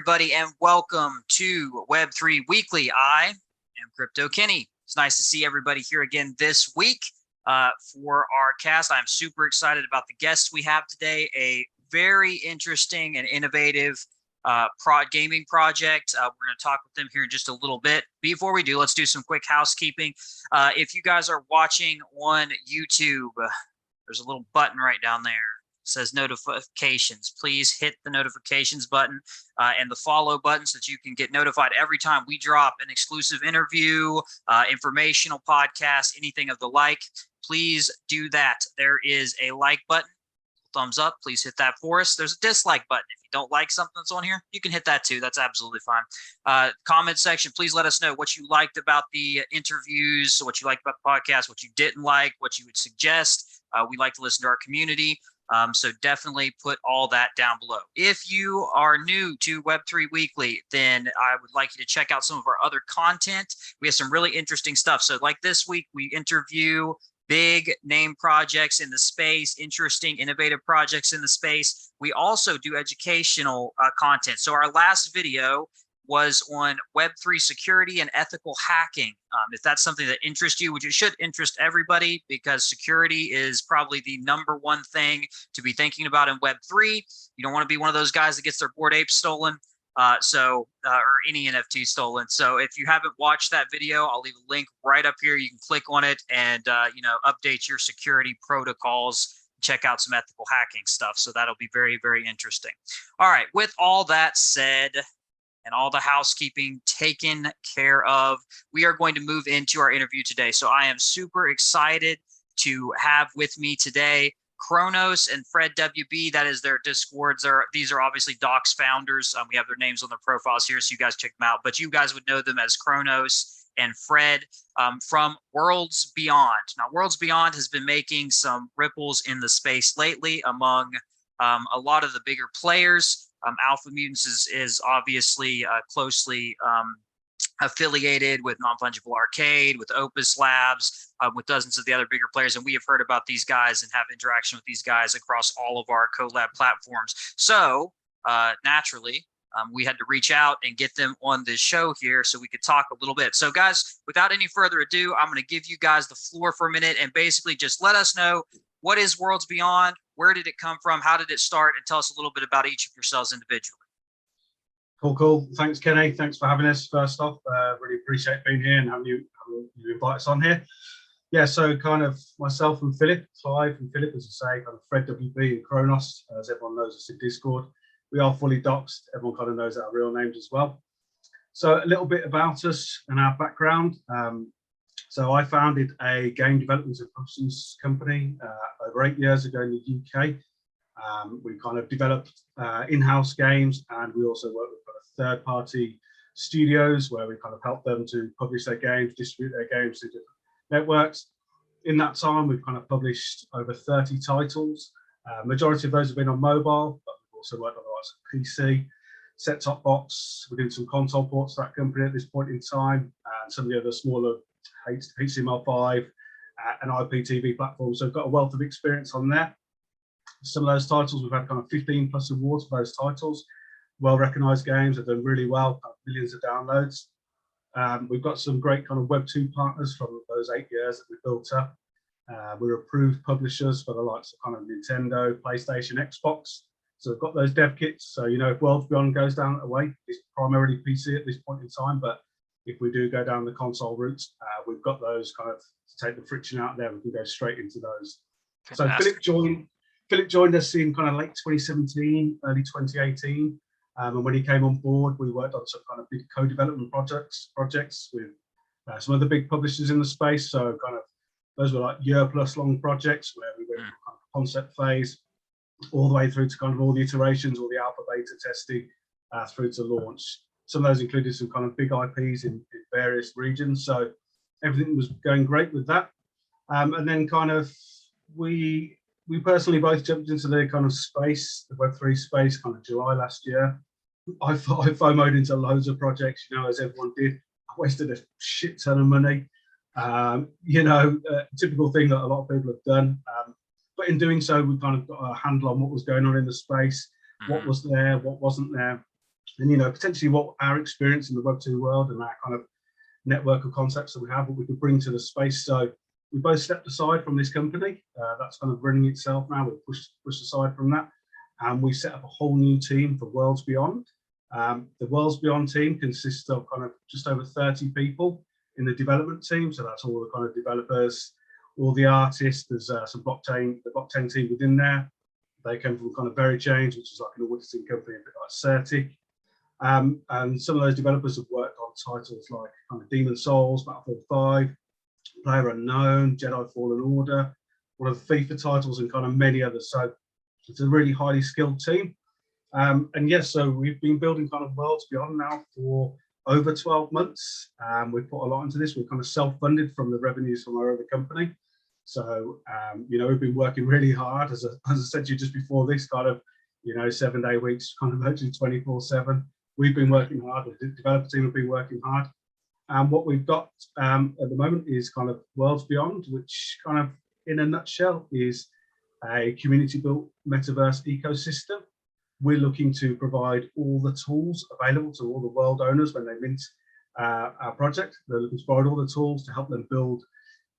everybody, and welcome to Web3 Weekly. I am Crypto Kenny. It's nice to see everybody here again this week for our cast. I'm super excited about the guests we have today. A very interesting and innovative gaming project. We're going to talk with them here in just a little bit. Before we do, let's do some quick housekeeping. If you guys are watching on YouTube, there's a little button right down there. Says notifications. Please hit the notifications button and the follow button so that you can get notified every time we drop an exclusive interview, informational podcast, anything of the like. Please do that. There is a like button, thumbs up. Please hit that for us. There's a dislike button. If you don't like something that's on here, you can hit that too. That's absolutely fine. Comment section, please let us know what you liked about the interviews, what you liked about the podcast, what you didn't like, what you would suggest. We like to listen to our community. So definitely put all that down below. If you are new to Web3 Weekly, then I would like you to check out some of our other content. We have some really interesting stuff. So like this week, we interview big name projects in the space, interesting, innovative projects in the space. We also do educational content. So our last video was on Web3 security and ethical hacking. If that's something that interests you, which it should interest everybody, because security is probably the #1 thing to be thinking about in Web3. You don't want to be one of those guys that gets their Bored Ape stolen, or any NFT stolen. So if you haven't watched that video, I'll leave a link right up here. You can click on it and update your security protocols. Check out some ethical hacking stuff. So that'll be very, very interesting. All right. With all that said, and all the housekeeping taken care of, we are going to move into our interview today. So I am super excited to have with me today Kronos and Fred WB. That is their Discords. These are obviously Docs founders. We have their names on their profiles here, so you guys check them out. But you guys would know them as Kronos and Fred from Worlds Beyond. Now, Worlds Beyond has been making some ripples in the space lately among a lot of the bigger players. Alpha Mutants is obviously closely affiliated with Non-Fungible Arcade, with Opus Labs, with dozens of the other bigger players. And we have heard about these guys and have interaction with these guys across all of our collab platforms. So naturally, we had to reach out and get them on this show here so we could talk a little bit. So guys, without any further ado, I'm going to give you guys the floor for a minute and basically just let us know, what is Worlds Beyond? Where did it come from? How did it start? And tell us a little bit about each of yourselves individually. Cool. Thanks, Kenny. Thanks for having us. First off, really appreciate being here and having you invite us on here. Yeah, so kind of myself and Philip, Clive and Philip, as I say, kind of Fred WB and Kronos, as everyone knows us in Discord. We are fully doxed. Everyone kind of knows our real names as well. So a little bit about us and our background. So I founded a game development and publishing company over 8 years ago in the UK. We kind of developed in-house games, and we also work with third-party studios where we kind of help them to publish their games, distribute their games to different networks. In that time, we've kind of published over 30 titles. Majority of those have been on mobile, but we've also worked on the likes of PC, set-top box. We're doing some console ports for that company at this point in time, and some of the other smaller HTML5 and IPTV platforms. So I've got a wealth of experience on there. Some of those titles, we've had kind of 15+ awards for those titles. Well-recognized games, have done really well, millions of downloads. We've got some great kind of Web2 partners from those 8 years that we built up. We're approved publishers for the likes of kind of Nintendo, PlayStation, Xbox. So we've got those dev kits. So, if Worlds Beyond goes down that way, it's primarily PC at this point in time, but if we do go down the console route, we've got those kind of to take the friction out there. We can go straight into those. Fantastic. So Philip joined us in kind of late 2017, early 2018. And when he came on board, we worked on some kind of big co-development projects with some other big publishers in the space. So kind of those were like year-plus long projects where we went from kind of concept phase all the way through to kind of all the iterations, all the alpha beta testing through to launch. Some of those included some kind of big IPs in various regions. So everything was going great with that. And then kind of we personally both jumped into the kind of space, the Web3 space, kind of July last year. I FOMO'd into loads of projects, as everyone did. I wasted a shit ton of money. Typical thing that a lot of people have done. But in doing so, we kind of got a handle on what was going on in the space, what was there, what wasn't there. and potentially what our experience in the Web2 world and our kind of network of concepts that we have, what we could bring to the space. So we both stepped aside from this company. That's kind of running itself now. We've pushed aside from that, and we set up a whole new team for Worlds Beyond. The Worlds Beyond team consists of kind of just over 30 people in the development team. So that's all the kind of developers, all the artists. There's some the blockchain team within there. They come from kind of Change, which is like an auditing company, a bit like Certic. And some of those developers have worked on titles like kind of Demon Souls, Battlefield 5, Player Unknown, Jedi Fallen Order, one of the FIFA titles, and kind of many others. So it's a really highly skilled team. And yes, so we've been building kind of Worlds Beyond now for over 12 months. We've put a lot into this. We're kind of self-funded from the revenues from our other company. So, we've been working really hard, as I said to you just before this, kind of, 7-day weeks, kind of virtually 24/7. We've been working hard, the developer team have been working hard. And what we've got at the moment is kind of Worlds Beyond, which kind of, in a nutshell, is a community-built metaverse ecosystem. We're looking to provide all the tools available to all the world owners when they mint our project. They're looking to provide all the tools to help them build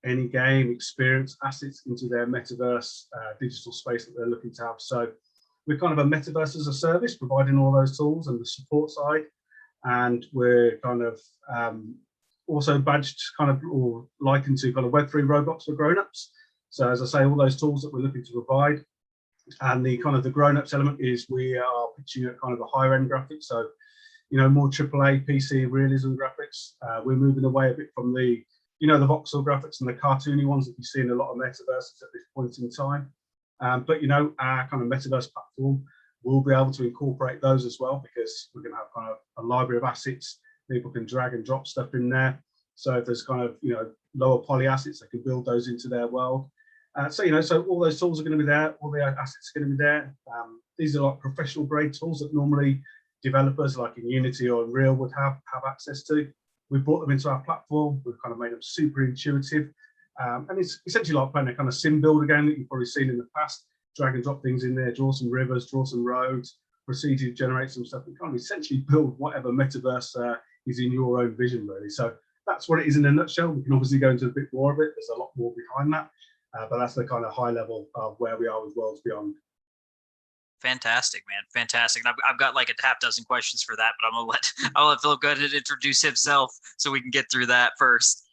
any game, experience, assets into their metaverse digital space that they're looking to have. So we're kind of a metaverse as a service, providing all those tools and the support side. And we're kind of also badged kind of, or likened to kind of Web3 Roblox for grownups. So as I say, all those tools that we're looking to provide. And the kind of the grown-ups element is we are pitching at kind of the higher end graphics. So, more AAA PC realism graphics. We're moving away a bit from the, the voxel graphics and the cartoony ones that you see in a lot of metaverses at this point in time. But, our kind of metaverse platform will be able to incorporate those as well, because we're going to have kind of a library of assets. People can drag and drop stuff in there. So if there's kind of, lower poly assets, they can build those into their world. So all those tools are going to be there. All the assets are going to be there. These are like professional grade tools that normally developers like in Unity or Unreal would have access to. We've brought them into our platform. We've kind of made them super intuitive. And it's essentially like playing a kind of sim builder game that you've probably seen in the past. Drag and drop things in there, draw some rivers, draw some roads, proceed to generate some stuff. You kind of essentially build whatever metaverse is in your own vision, really. So that's what it is in a nutshell. We can obviously go into a bit more of it. There's a lot more behind that. But that's the kind of high level of where we are with Worlds Beyond. Fantastic, man. Fantastic. And I've got like a half dozen questions for that, but I'll let Phil go ahead and introduce himself so we can get through that first.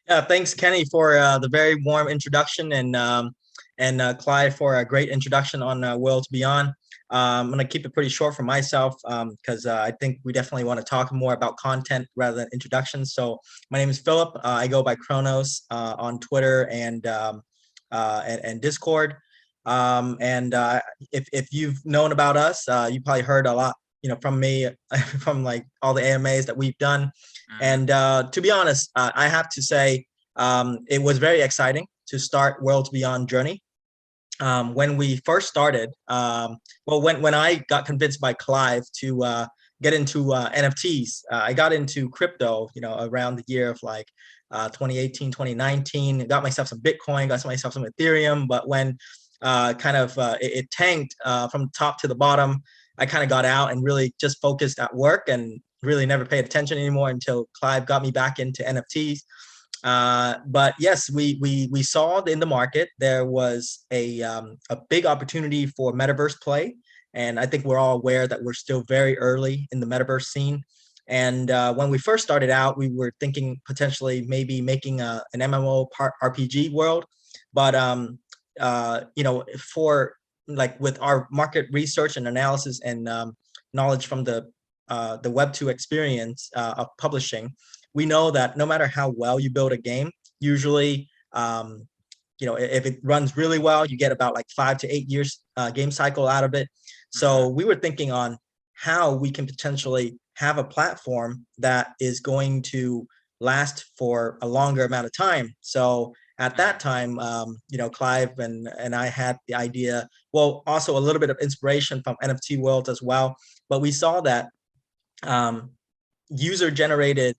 Yeah, thanks, Kenny, for the very warm introduction, and Clive for a great introduction on Worlds Beyond. I'm going to keep it pretty short for myself because I think we definitely want to talk more about content rather than introductions. So my name is Philip. I go by Kronos on Twitter and Discord. If you've known about us, you probably heard a lot, from me, from like all the AMAs that we've done. And to be honest, I have to say it was very exciting to start Worlds Beyond journey. When we first started, when I got convinced by Clive to get into NFTs, I got into crypto, around the year of like 2018, 2019. Got myself some Bitcoin, got myself some Ethereum. But when it tanked from top to the bottom, I kind of got out and really just focused at work and really never paid attention anymore until Clive got me back into NFTs. But yes, we saw in the market there was a big opportunity for metaverse play, and I think we're all aware that we're still very early in the metaverse scene. And when we first started out, we were thinking potentially maybe making an MMO RPG world, but for like with our market research and analysis and knowledge from the Web2 experience of publishing, we know that no matter how well you build a game, usually, if it runs really well, you get about like 5 to 8 years game cycle out of it. So we were thinking on how we can potentially have a platform that is going to last for a longer amount of time. So at that time, Clive and I had the idea, well, also a little bit of inspiration from NFT world as well. But we saw that user-generated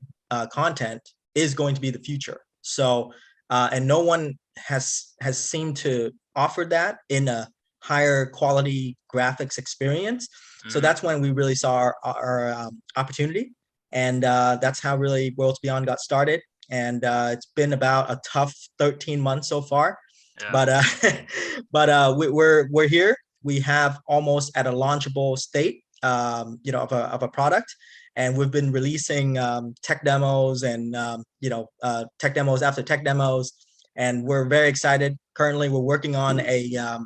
content is going to be the future. So, and no one has seemed to offer that in a higher quality graphics experience. So that's when we really saw our opportunity. And that's how really Worlds Beyond got started. And it's been about a tough 13 months so far. Yeah. But we're here. We have almost at a launchable state, of a product. And we've been releasing tech demos and, tech demos after tech demos. And we're very excited. Currently, we're working on a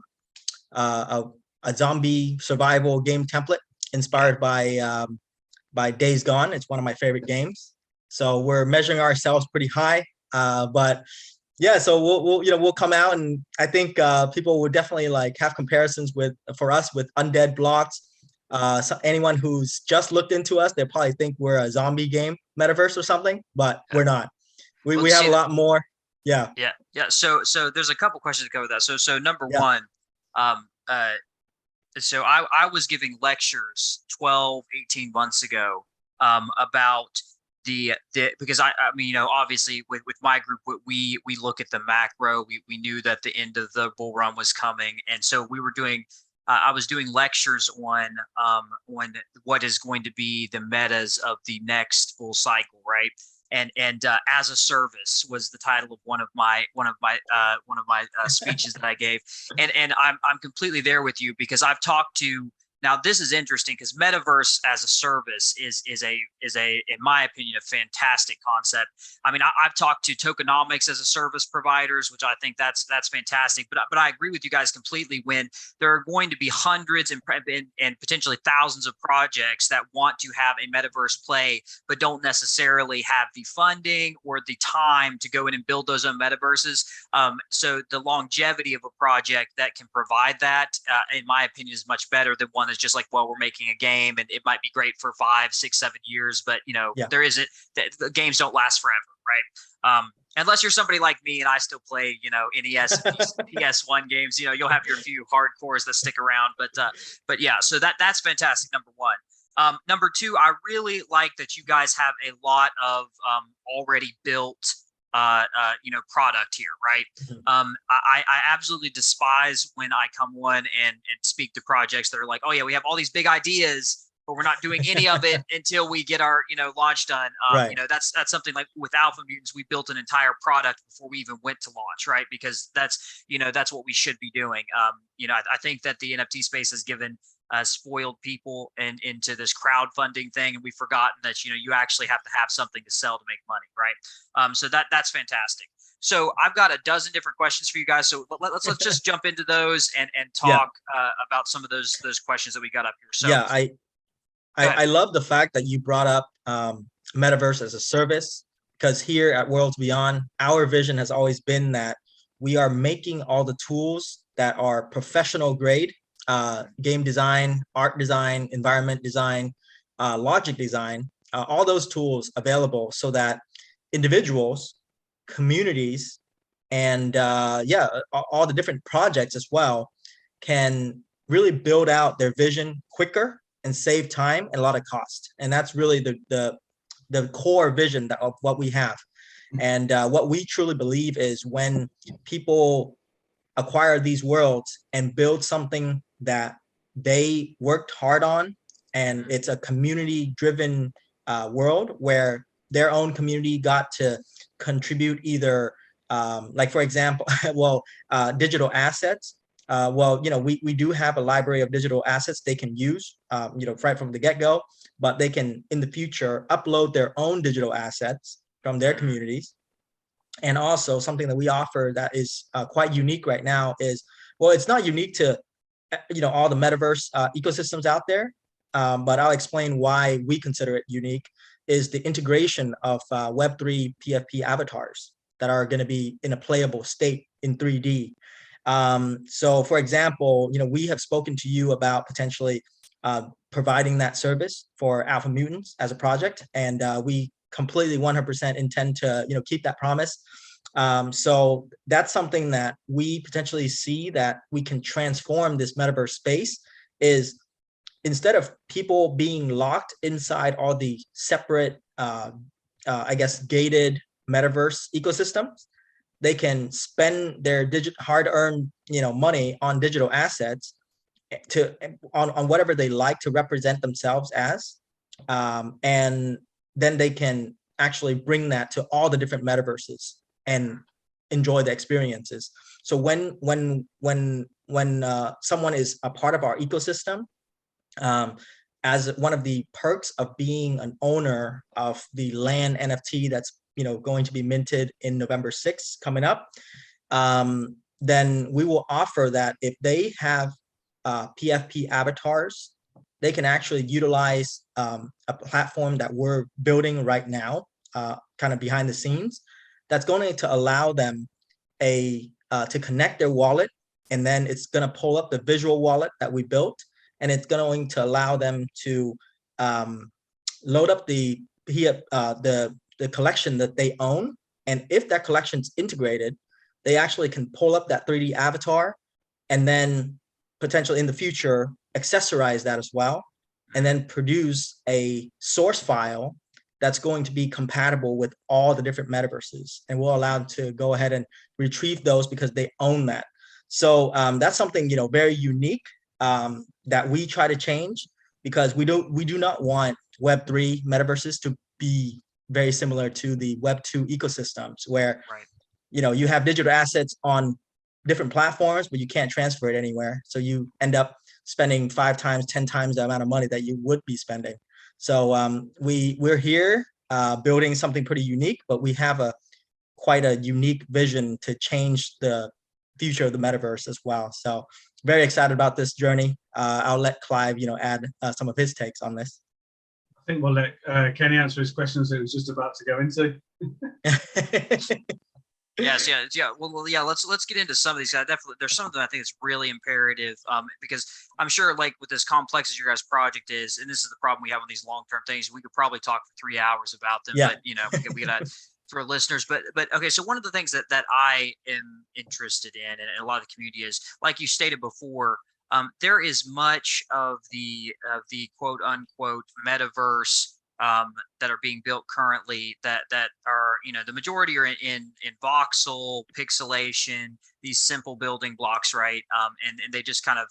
zombie survival game template inspired by Days Gone. It's one of my favorite games. So we're measuring ourselves pretty high. But yeah, so we'll come out, and I think people will definitely like have comparisons for us with Undead Blocks. So anyone who's just looked into us, they probably think we're a zombie game metaverse or something, but we're not. We have a lot more. Yeah. So there's a couple questions to cover that. So number one, so I was giving lectures 12, 18 months ago about the because I mean, obviously with my group, we look at the macro. We knew that the end of the bull run was coming, and so we were doing. I was doing lectures on what is going to be the metas of the next full cycle, right? And as a service was the title of one of my speeches that I gave, and I'm completely there with you, because I've talked to. Now this is interesting because Metaverse as a service is a in my opinion a fantastic concept. I mean, I've talked to tokenomics as a service providers, which I think that's fantastic. But I agree with you guys completely when there are going to be hundreds and potentially thousands of projects that want to have a Metaverse play, but don't necessarily have the funding or the time to go in and build those own metaverses. So the longevity of a project that can provide that, in my opinion, is much better than one that's just like, well, we're making a game and it might be great for 5, 6, 7 years, but there isn't. The games don't last forever, right? Unless you're somebody like me and I still play, NES and PS1 games. You'll have your few hardcores that stick around, but yeah. So that's fantastic. Number one. Number two, I really like that you guys have a lot of already built product here, right? I absolutely despise when I come on and speak to projects that are like, oh yeah, we have all these big ideas, but we're not doing any of it until we get our launch done. Right. That's something like with Alpha Mutants, we built an entire product before we even went to launch, right? Because that's what we should be doing. I think that the NFT space has given spoiled people into this crowdfunding thing, and we've forgotten that you actually have to have something to sell to make money, right? So that's fantastic. So I've got a dozen different questions for you guys. So let's just jump into those and talk about some of those questions that we got up here. So yeah, I love the fact that you brought up Metaverse as a service, because here at Worlds Beyond, our vision has always been that we are making all the tools that are professional grade, game design, art design, environment design, logic design, all those tools available so that individuals, communities, and all the different projects as well can really build out their vision quicker and save time and a lot of cost. And that's really the core vision of what we have. And what we truly believe is when people acquire these worlds and build something that they worked hard on, and it's a community-driven world where their own community got to contribute either, like for example, digital assets. We do have a library of digital assets they can use, right from the get-go, but they can in the future upload their own digital assets from their communities. And also something that we offer that is quite unique right now is, well, it's not unique to all the metaverse ecosystems out there, but I'll explain why we consider it unique, is the integration of Web3 PFP avatars that are going to be in a playable state in 3D. So for example, we have spoken to you about potentially providing that service for Alpha Mutants as a project, and we completely 100% intend to keep that promise. So that's something that we potentially see that we can transform this metaverse space, is instead of people being locked inside all the separate gated metaverse ecosystems, they can spend their hard-earned money on digital assets on whatever they like to represent themselves as, and then they can actually bring that to all the different metaverses and enjoy the experiences. So when someone is a part of our ecosystem, as one of the perks of being an owner of the land NFT that's going to be minted in November 6th coming up, then we will offer that if they have PFP avatars, they can actually utilize a platform that we're building right now, kind of behind the scenes, that's going to allow them to connect their wallet, and then it's going to pull up the visual wallet that we built, and it's going to allow them to load up the collection that they own. And if that collection's integrated, they actually can pull up that 3D avatar and then potentially in the future accessorize that as well, and then produce a source file that's going to be compatible with all the different metaverses, and we'll allow them to go ahead and retrieve those because they own that. So that's something very unique that we try to change, because we do not want Web3 metaverses to be very similar to the Web2 ecosystems, where you have digital assets on different platforms, but you can't transfer it anywhere. So you end up spending 5 times, 10 times the amount of money that you would be spending. So we're here building something pretty unique, but we have quite a unique vision to change the future of the metaverse as well. So very excited about this journey. I'll let Clive, add some of his takes on this. I think we'll let Kenny answer his questions that he was just about to go into. Yes, yeah. Well, yeah. Let's get into some of these guys. Definitely, there's some of them I think it's really imperative, because I'm sure, like, with as complex as your guys' project is, and this is the problem we have on these long-term things, we could probably talk for 3 hours about them. Yeah. But we got for listeners. But okay. So one of the things that I am interested in, and a lot of the community is, like you stated before, there is much of the quote unquote metaverse that are being built currently that are, the majority are in voxel pixelation, these simple building blocks, right? And they just kind of,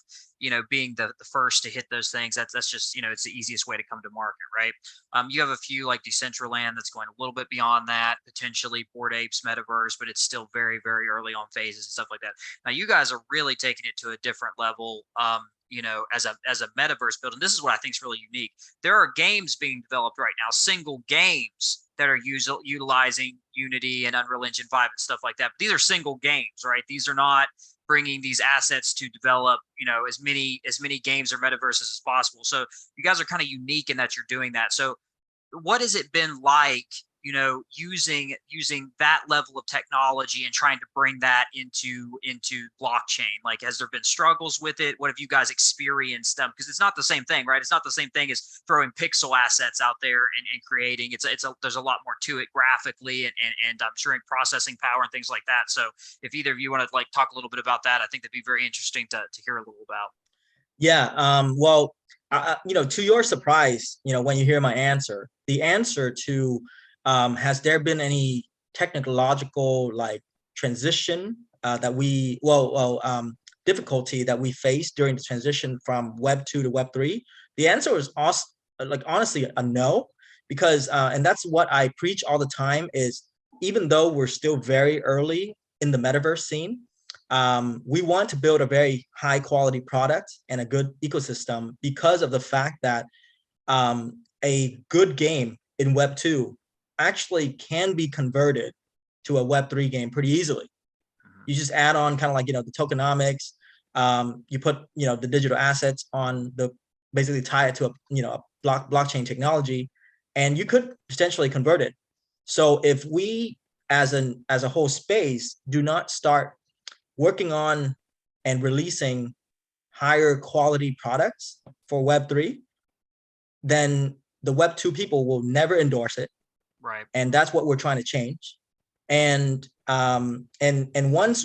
being the first to hit those things, that's just, it's the easiest way to come to market, right? You have a few like Decentraland that's going a little bit beyond that, potentially Bored Apes Metaverse, but it's still very, very early on phases and stuff like that. Now you guys are really taking it to a different level, as a metaverse build. And this is what I think is really unique. There are games being developed right now, single games that are utilizing Unity and Unreal Engine 5 and stuff like that. But these are single games, right? These are not bringing these assets to develop, as many games or metaverses as possible. So you guys are kind of unique in that you're doing that. So what has it been like, using that level of technology and trying to bring that into blockchain? Like, has there been struggles with it? What have you guys experienced? Because it's not the same thing, right? It's not the same thing as throwing pixel assets out there and creating. There's a lot more to it graphically, and I'm sure in processing power and things like that. So if either of you want to talk a little bit about that, I think that'd be very interesting to hear a little about. Yeah. Well, to your surprise, when you hear my answer, the answer to has there been any technological transition difficulty that we faced during the transition from Web 2 to Web 3? The answer is honestly a no, because and that's what I preach all the time, is even though we're still very early in the metaverse scene, we want to build a very high quality product and a good ecosystem, because of the fact that a good game in Web 2 actually can be converted to a Web3 game pretty easily. You just add on kind of the tokenomics, you put the digital assets on basically tie it to a blockchain technology, and you could potentially convert it. So if we as a whole space do not start working on and releasing higher quality products for Web3, then the Web2 people will never endorse it. Right. And that's what we're trying to change. And once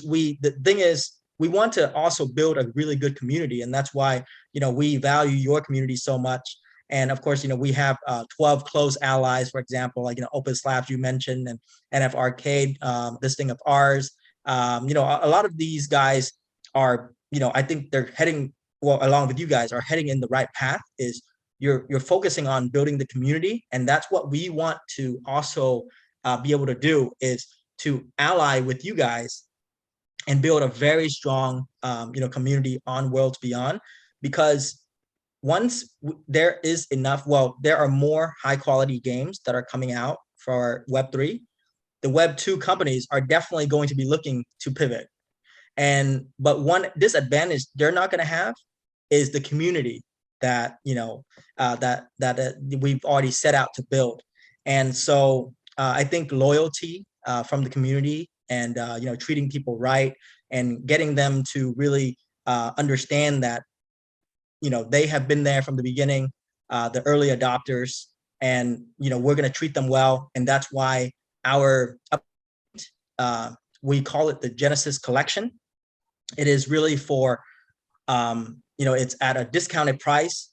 the thing is, we want to also build a really good community. And that's why, we value your community so much. And of course, we have 12 close allies, for example, like, Opus Labs you mentioned, and NF Arcade, this thing of ours. you know, a lot of these guys are, you know, I think they're heading, well, along with you guys, are heading in the right path. Is you're focusing on building the community, and that's what we want to also be able to do, is to ally with you guys and build a very strong, you know, community on Worlds Beyond. Because once there is enough, well, there are more high quality games that are coming out for Web3. The Web2 companies are definitely going to be looking to pivot. But one disadvantage they're not going to have is the community that, you know, that we've already set out to build. And so I think loyalty from the community, and you know, treating people right, and getting them to really understand that, you know, they have been there from the beginning, the early adopters, and, you know, we're going to treat them well. And that's why our we call it the Genesis Collection. It is really for, you know, it's at a discounted price,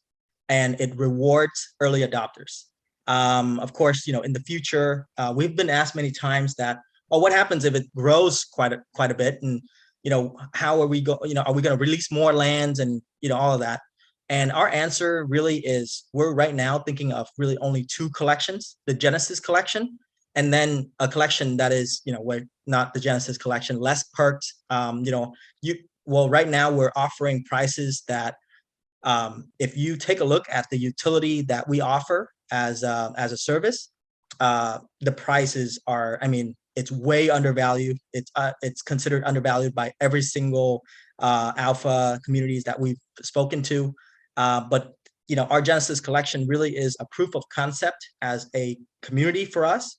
and it rewards early adopters. Of course, you know, in the future, we've been asked many times that, oh, what happens if it grows quite a bit, and, you know, how are we you know, are we going to release more lands, and, you know, all of that. And our answer really is, we're right now thinking of really only 2 collections: the Genesis Collection, and then a collection that is, you know, we're not the Genesis Collection, less perks. You know, well, right now we're offering prices that, if you take a look at the utility that we offer as a service, the prices are, I mean, it's way undervalued. It's considered undervalued by every single alpha communities that we've spoken to. But, you know, our Genesis Collection really is a proof of concept as a community for us,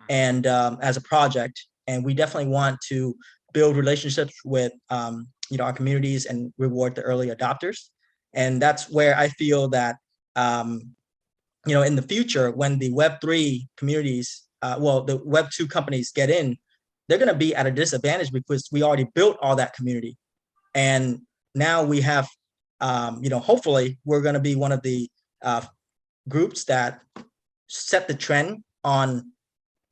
and as a project. And we definitely want to build relationships with, you know, our communities, and reward the early adopters. And that's where I feel that, you know, in the future, when the Web3 communities, well, the Web2 companies get in, they're going to be at a disadvantage, because we already built all that community. And now we have, you know, hopefully we're going to be one of the groups that set the trend on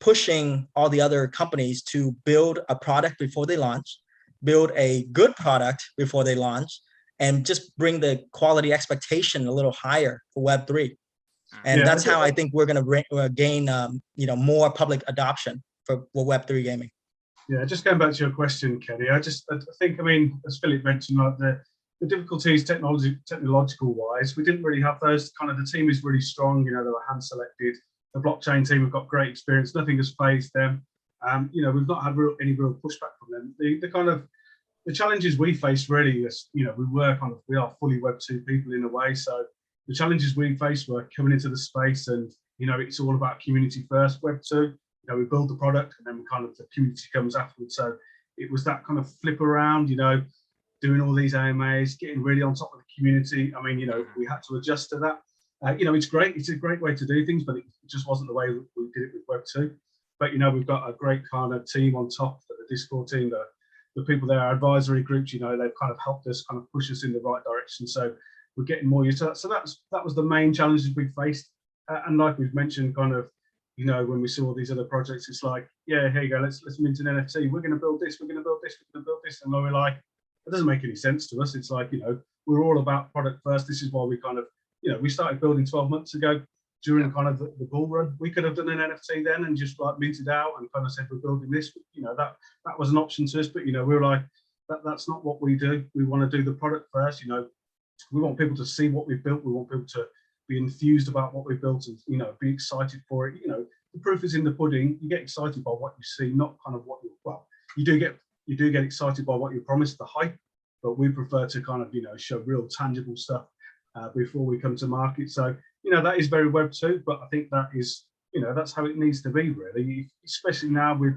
pushing all the other companies to build a product before they launch, build a good product before they launch, and just bring the quality expectation a little higher for Web3. And Yeah, that's how I think we're going to gain, you know, more public adoption for Web3 gaming. Yeah, just going back to your question, Kenny, I think, I mean, as Philip mentioned, like the difficulties technological wise, we didn't really have those. Kind of, the team is really strong. You know, they were hand selected. The blockchain team have got great experience. Nothing has phased them. You know, we've not had any real pushback from them. The kind of the challenges we face really is, you know, we are fully Web2 people in a way. So the challenges we faced were coming into the space, and, you know, it's all about community first. Web2, you know, we build the product, and then kind of the community comes afterwards. So it was that kind of flip around, you know, doing all these AMAs, getting really on top of the community. I mean, you know, we had to adjust to that. You know, it's great. It's a great way to do things, but it just wasn't the way we did it with Web2. But, you know, we've got a great kind of team on top, the Discord team, the people there, our advisory groups, you know, they've kind of helped us kind of push us in the right direction. So we're getting more used to that. So that was the main challenges we faced. And like we've mentioned, kind of, you know, when we saw these other projects, it's like, yeah, here you go, let's mint an NFT. We're going to build this, we're going to build this, we're going to build this. And we're like, it doesn't make any sense to us. It's like, you know, we're all about product first. This is why we kind of, you know, we started building 12 months ago during kind of the bull run. We could have done an NFT then and just like minted out and kind of said, we're building this. You know, that was an option to us. But, you know, we were like, that's not what we do. We want to do the product first. You know, we want people to see what we've built. We want people to be enthused about what we've built, and, you know, be excited for it. You know, the proof is in the pudding. You get excited by what you see, not kind of what you do get excited by what you're promised, the hype, but we prefer to kind of, you know, show real tangible stuff before we come to market. So, you know, that is very Web2, but I think that is, you know, that's how it needs to be, really, especially now with,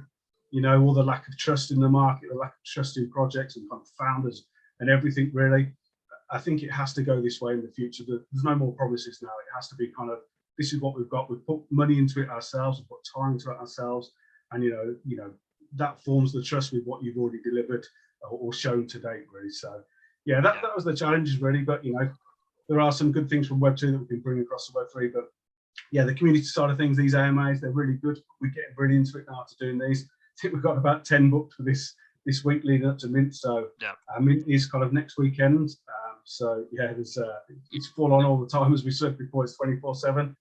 you know, all the lack of trust in the market, the lack of trust in projects and kind of founders and everything, really. I think it has to go this way in the future. There's no more promises now. It has to be kind of, this is what we've got. We've put money into it ourselves, we've put time into it ourselves, and, you know, that forms the trust with what you've already delivered or shown to date, really. So, yeah, that was the challenges, really. But, you know, there are some good things from Web2 that we can bring across to Web3. But, yeah, the community side of things, these AMAs, they're really good. We're getting really into it now to doing these. I think we've got about 10 booked for this this week leading up to Mint. So yeah. Mint is kind of next weekend. So yeah, it's full on all the time, as we said before. It's 24/7.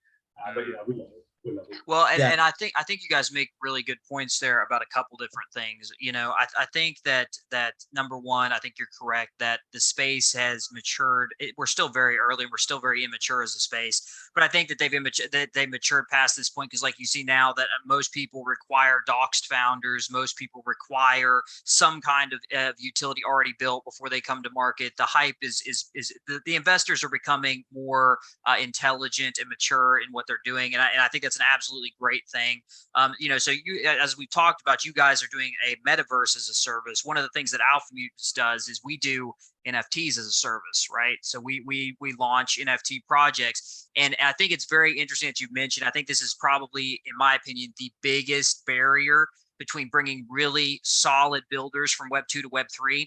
But yeah, we love it. We love it. Well, and I think you guys make really good points there about a couple different things. You know, I think that number one, I think you're correct that the space has matured. We're still very early and we're still very immature as a space, but I think that they matured past this point because, like you see now, that most people require doxed founders. Most people require some kind of utility already built before they come to market. The hype is the investors are becoming more intelligent and mature in what they're doing, and I think that's an absolutely great thing. You know, so as we talked about, you guys are doing a metaverse as a service. One of the things that Alpha Mutants does is we do NFTs as a service, right? So we launch NFT projects, and I think it's very interesting that you mentioned. I think this is probably, in my opinion, the biggest barrier between bringing really solid builders from Web 2 to Web 3.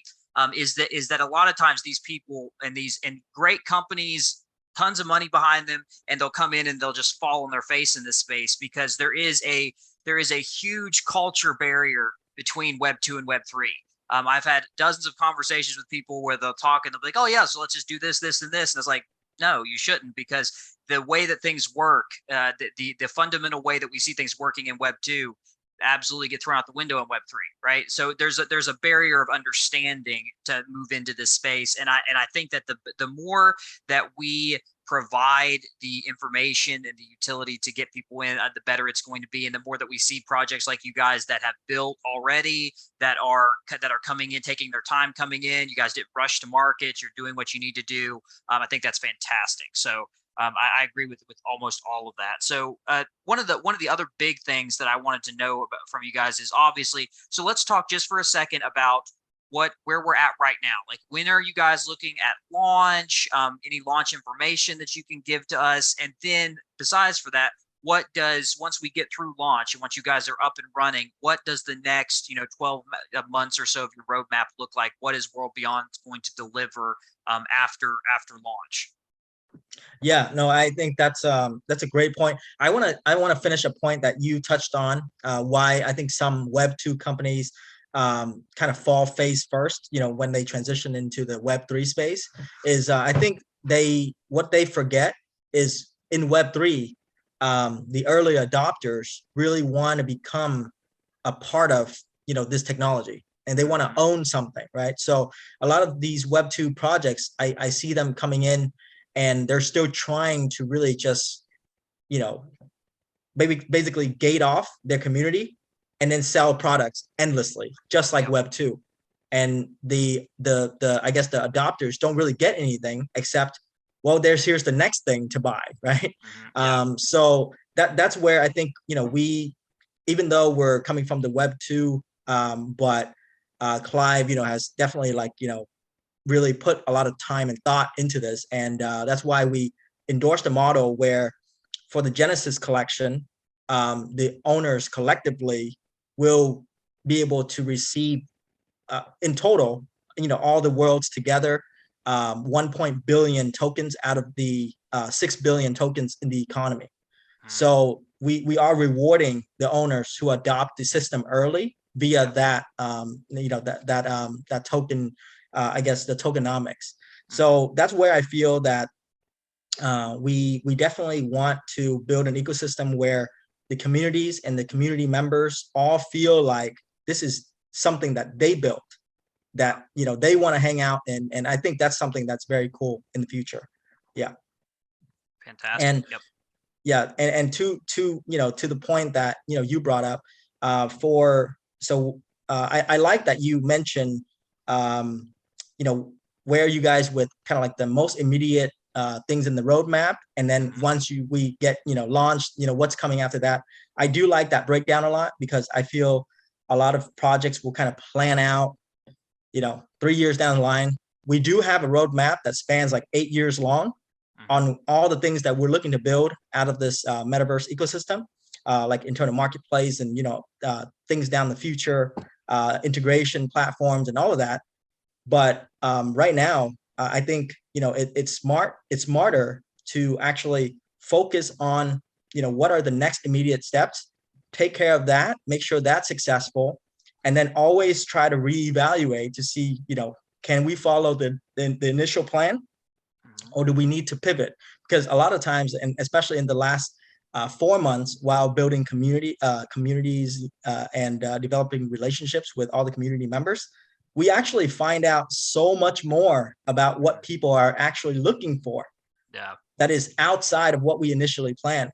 Is that a lot of times these people and great companies, tons of money behind them, and they'll come in and they'll just fall on their face in this space because there is a huge culture barrier between Web 2 and Web 3. I've had dozens of conversations with people where they'll talk and they'll be like, oh yeah, so let's just do this, this, and this. And it's like, no, you shouldn't, because the way that things work, the fundamental way that we see things working in Web 2 absolutely get thrown out the window in Web 3, right? So there's a barrier of understanding to move into this space, and I think that the more that we provide the information and the utility to get people in, the better it's going to be, and the more that we see projects like you guys that have built already, that are coming in, taking their time coming in. You guys didn't rush to market. You're doing what you need to do. I think that's fantastic. So. I agree with almost all of that. So one of the other big things that I wanted to know about from you guys is obviously. So let's talk just for a second about where we're at right now. Like, when are you guys looking at launch? Any launch information that you can give to us? And then besides for that, once we get through launch and once you guys are up and running, what does the next 12 months or so of your roadmap look like? What is World Beyond going to deliver after launch? Yeah, no, I think that's a great point. I want to finish a point that you touched on. Why I think some Web 2 companies kind of fall face first, when they transition into the Web 3 space, is I think what they forget is in Web 3, the early adopters really want to become a part of this technology, and they want to own something, right? So a lot of these Web 2 projects, I see them coming in, and they're still trying to really just, basically gate off their community and then sell products endlessly, just like Web 2. And the I guess the adopters don't really get anything except, well, here's the next thing to buy, right? So that's where I think, we, even though we're coming from the Web 2, but Clive, has definitely really put a lot of time and thought into this, and that's why we endorsed a model where, for the Genesis collection, the owners collectively will be able to receive, in total, all the worlds together, 1 billion tokens out of the 6 billion tokens in the economy. So we are rewarding the owners who adopt the system early via that that token. I guess the tokenomics. So that's where I feel that we definitely want to build an ecosystem where the communities and the community members all feel like this is something that they built, that they want to hang out in, and I think that's something that's very cool in the future. Yeah. Fantastic. And yep. Yeah, and to the point that you brought up, I like that you mentioned where you guys with kind of like the most immediate things in the roadmap, and then once we get launched, what's coming after that. I do like that breakdown a lot, because I feel a lot of projects will kind of plan out 3 years down the line. We do have a roadmap that spans like 8 years long on all the things that we're looking to build out of this metaverse ecosystem, like internal marketplace and things down the future, integration platforms and all of that. But right now, I think it's smarter to actually focus on what are the next immediate steps, take care of that, make sure that's successful, and then always try to reevaluate to see, can we follow the initial plan, or do we need to pivot? Because a lot of times, and especially in the last 4 months, while building communities and developing relationships with all the community members, we actually find out so much more about what people are actually looking for. Yeah. That is outside of what we initially planned.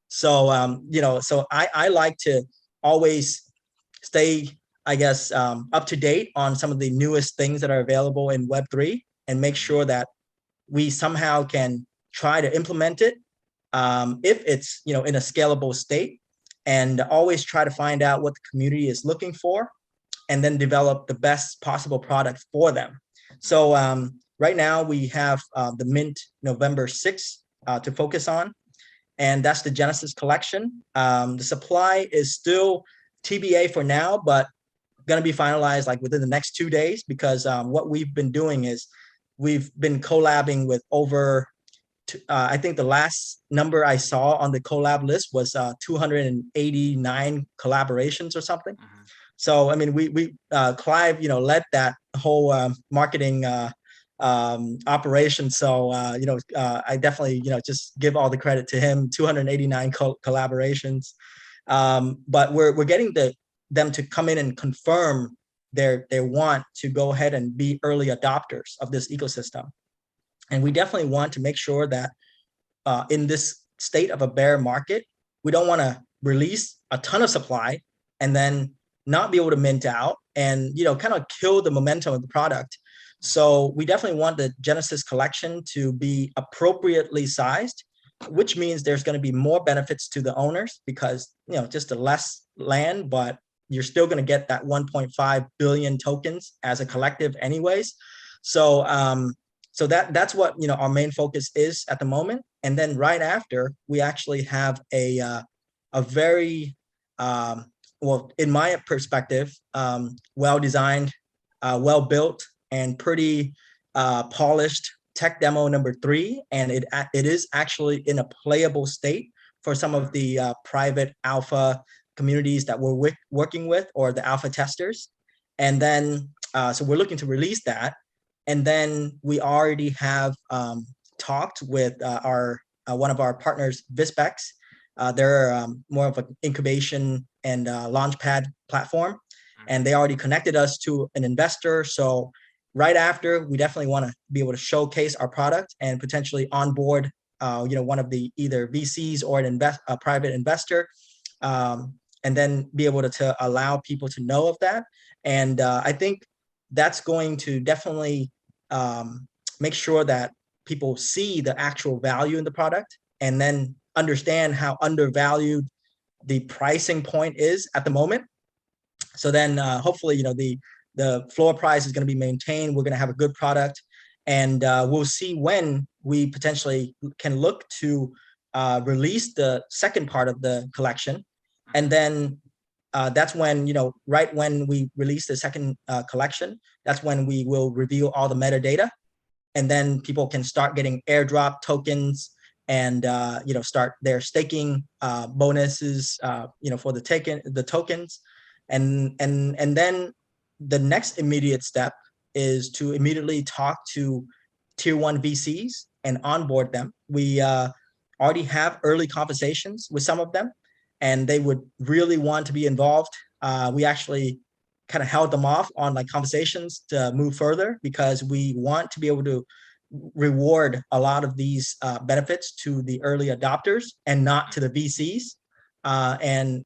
So, so I like to always stay, I guess, up to date on some of the newest things that are available in Web3, and make sure that we somehow can try to implement it if it's, in a scalable state, and always try to find out what the community is looking for, and then develop the best possible product for them. So right now we have the Mint November 6th to focus on, and that's the Genesis collection. The supply is still TBA for now, but going to be finalized like within the next 2 days, because what we've been doing is we've been collabing with over, I think the last number I saw on the collab list was 289 collaborations or something. So, I mean, we Clive, led that whole marketing operation. So, I definitely, just give all the credit to him. 289 collaborations. But we're getting them to come in and confirm their want to go ahead and be early adopters of this ecosystem. And we definitely want to make sure that in this state of a bear market, we don't want to release a ton of supply and then not be able to mint out and, kind of kill the momentum of the product. So we definitely want the Genesis collection to be appropriately sized, which means there's going to be more benefits to the owners, because, just the less land, but you're still going to get that 1.5 billion tokens as a collective anyways. So, so that's what, our main focus is at the moment. And then right after, we actually have a very, well, in my perspective, well-designed, well-built, and pretty polished tech demo number 3. And it is actually in a playable state for some of the private alpha communities that we're working with, or the alpha testers. And then, so we're looking to release that. And then we already have talked with our one of our partners, Vispex. They're more of an incubation and launchpad platform, and they already connected us to an investor. So right after, we definitely want to be able to showcase our product and potentially onboard, one of the either VCs or a private investor, and then be able to allow people to know of that. And I think that's going to definitely make sure that people see the actual value in the product, and then understand how undervalued the pricing point is at the moment. So then hopefully, the floor price is going to be maintained. We're going to have a good product, and we'll see when we potentially can look to release the second part of the collection. And then that's when, right when we release the second collection, that's when we will reveal all the metadata, and then people can start getting airdrop tokens, and start their staking bonuses, for the tokens, and then the next immediate step is to immediately talk to tier 1 VCs and onboard them. We already have early conversations with some of them, and they would really want to be involved. We actually kind of held them off on conversations to move further, because we want to be able to reward a lot of these benefits to the early adopters and not to the VCs. And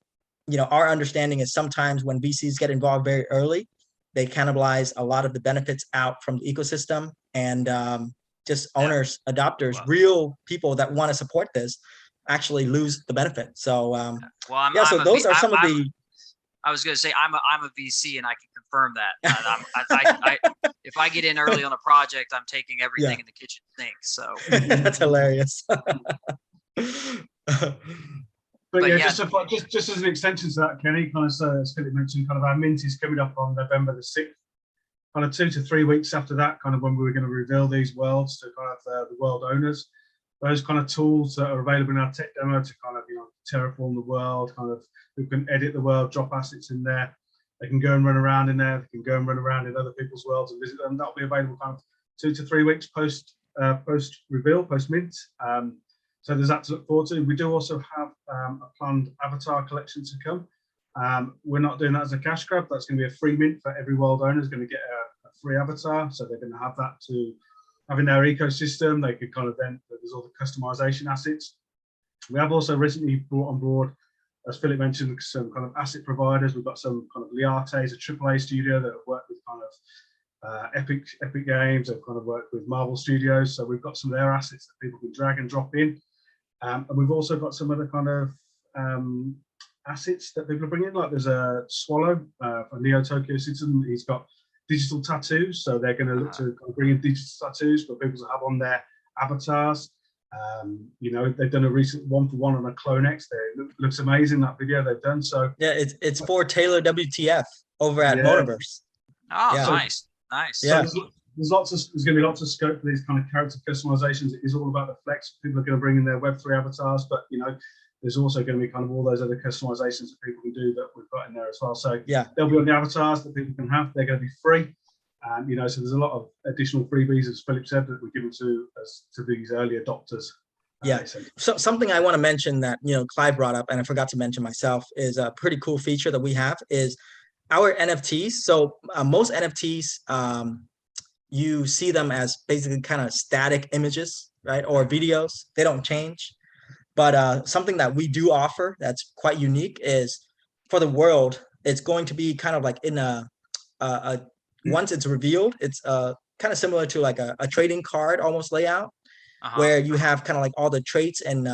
our understanding is sometimes when VCs get involved very early, they cannibalize a lot of the benefits out from the ecosystem, and just owners, adopters, real people that want to support this actually lose the benefit. So so those are some of the. I was going to say I'm a VC, and I can confirm that. If I get in early on a project, I'm taking everything in the kitchen sink. So that's hilarious. But yeah, just as an extension to that, Kenny, kind of as Philip mentioned, kind of our mint is coming up on November the 6th. Kind of 2 to 3 weeks after that, kind of when we were going to reveal these worlds to kind of the world owners. Those kind of tools that are available in our tech demo to kind of terraform the world, kind of we can edit the world, drop assets in there. They can go and run around in there. They can go and run around in other people's worlds and visit them. That'll be available kind of 2 to 3 weeks post reveal, post mint. So there's that to look forward to. We do also have a planned avatar collection to come. We're not doing that as a cash grab. That's going to be a free mint for every world owner is going to get a free avatar. So they're going to have that to have in their ecosystem. They could kind of then, there's all the customization assets. We have also recently brought on board, as Philip mentioned, some kind of asset providers. We've got some kind of Liates, a AAA studio that have worked with kind of Epic Games, have kind of worked with Marvel Studios. So we've got some of their assets that people can drag and drop in. And we've also got some other kind of assets that people are bringing in. Like there's a Swallow, a Neo Tokyo citizen. He's got digital tattoos. So they're going to look to kind of bring in digital tattoos for people to have on their avatars. You know, they've done a recent 1-for-1 on a Clone X. Looks amazing, that video they've done. So yeah, it's for Taylor WTF over at Metaverse. Oh, yeah. Nice. Yeah. So there's going to be lots of scope for these kind of character customizations. It is all about the flex. People are going to bring in their Web3 avatars, but you know, there's also going to be kind of all those other customizations that people can do that we've got in there as well. So yeah, they'll be on the avatars that people can have. They're going to be free. You know, so there's a lot of additional freebies, as Philip said, that we're giving to these early adopters. Yeah. So something I want to mention that, you know, Clive brought up, and I forgot to mention myself, is a pretty cool feature that we have is our NFTs. So most NFTs, you see them as basically kind of static images, right? Or videos. They don't change. But something that we do offer that's quite unique is for the world, it's going to be kind of like in a once it's revealed, it's kind of similar to like a trading card almost layout, where you have kind of like all the traits and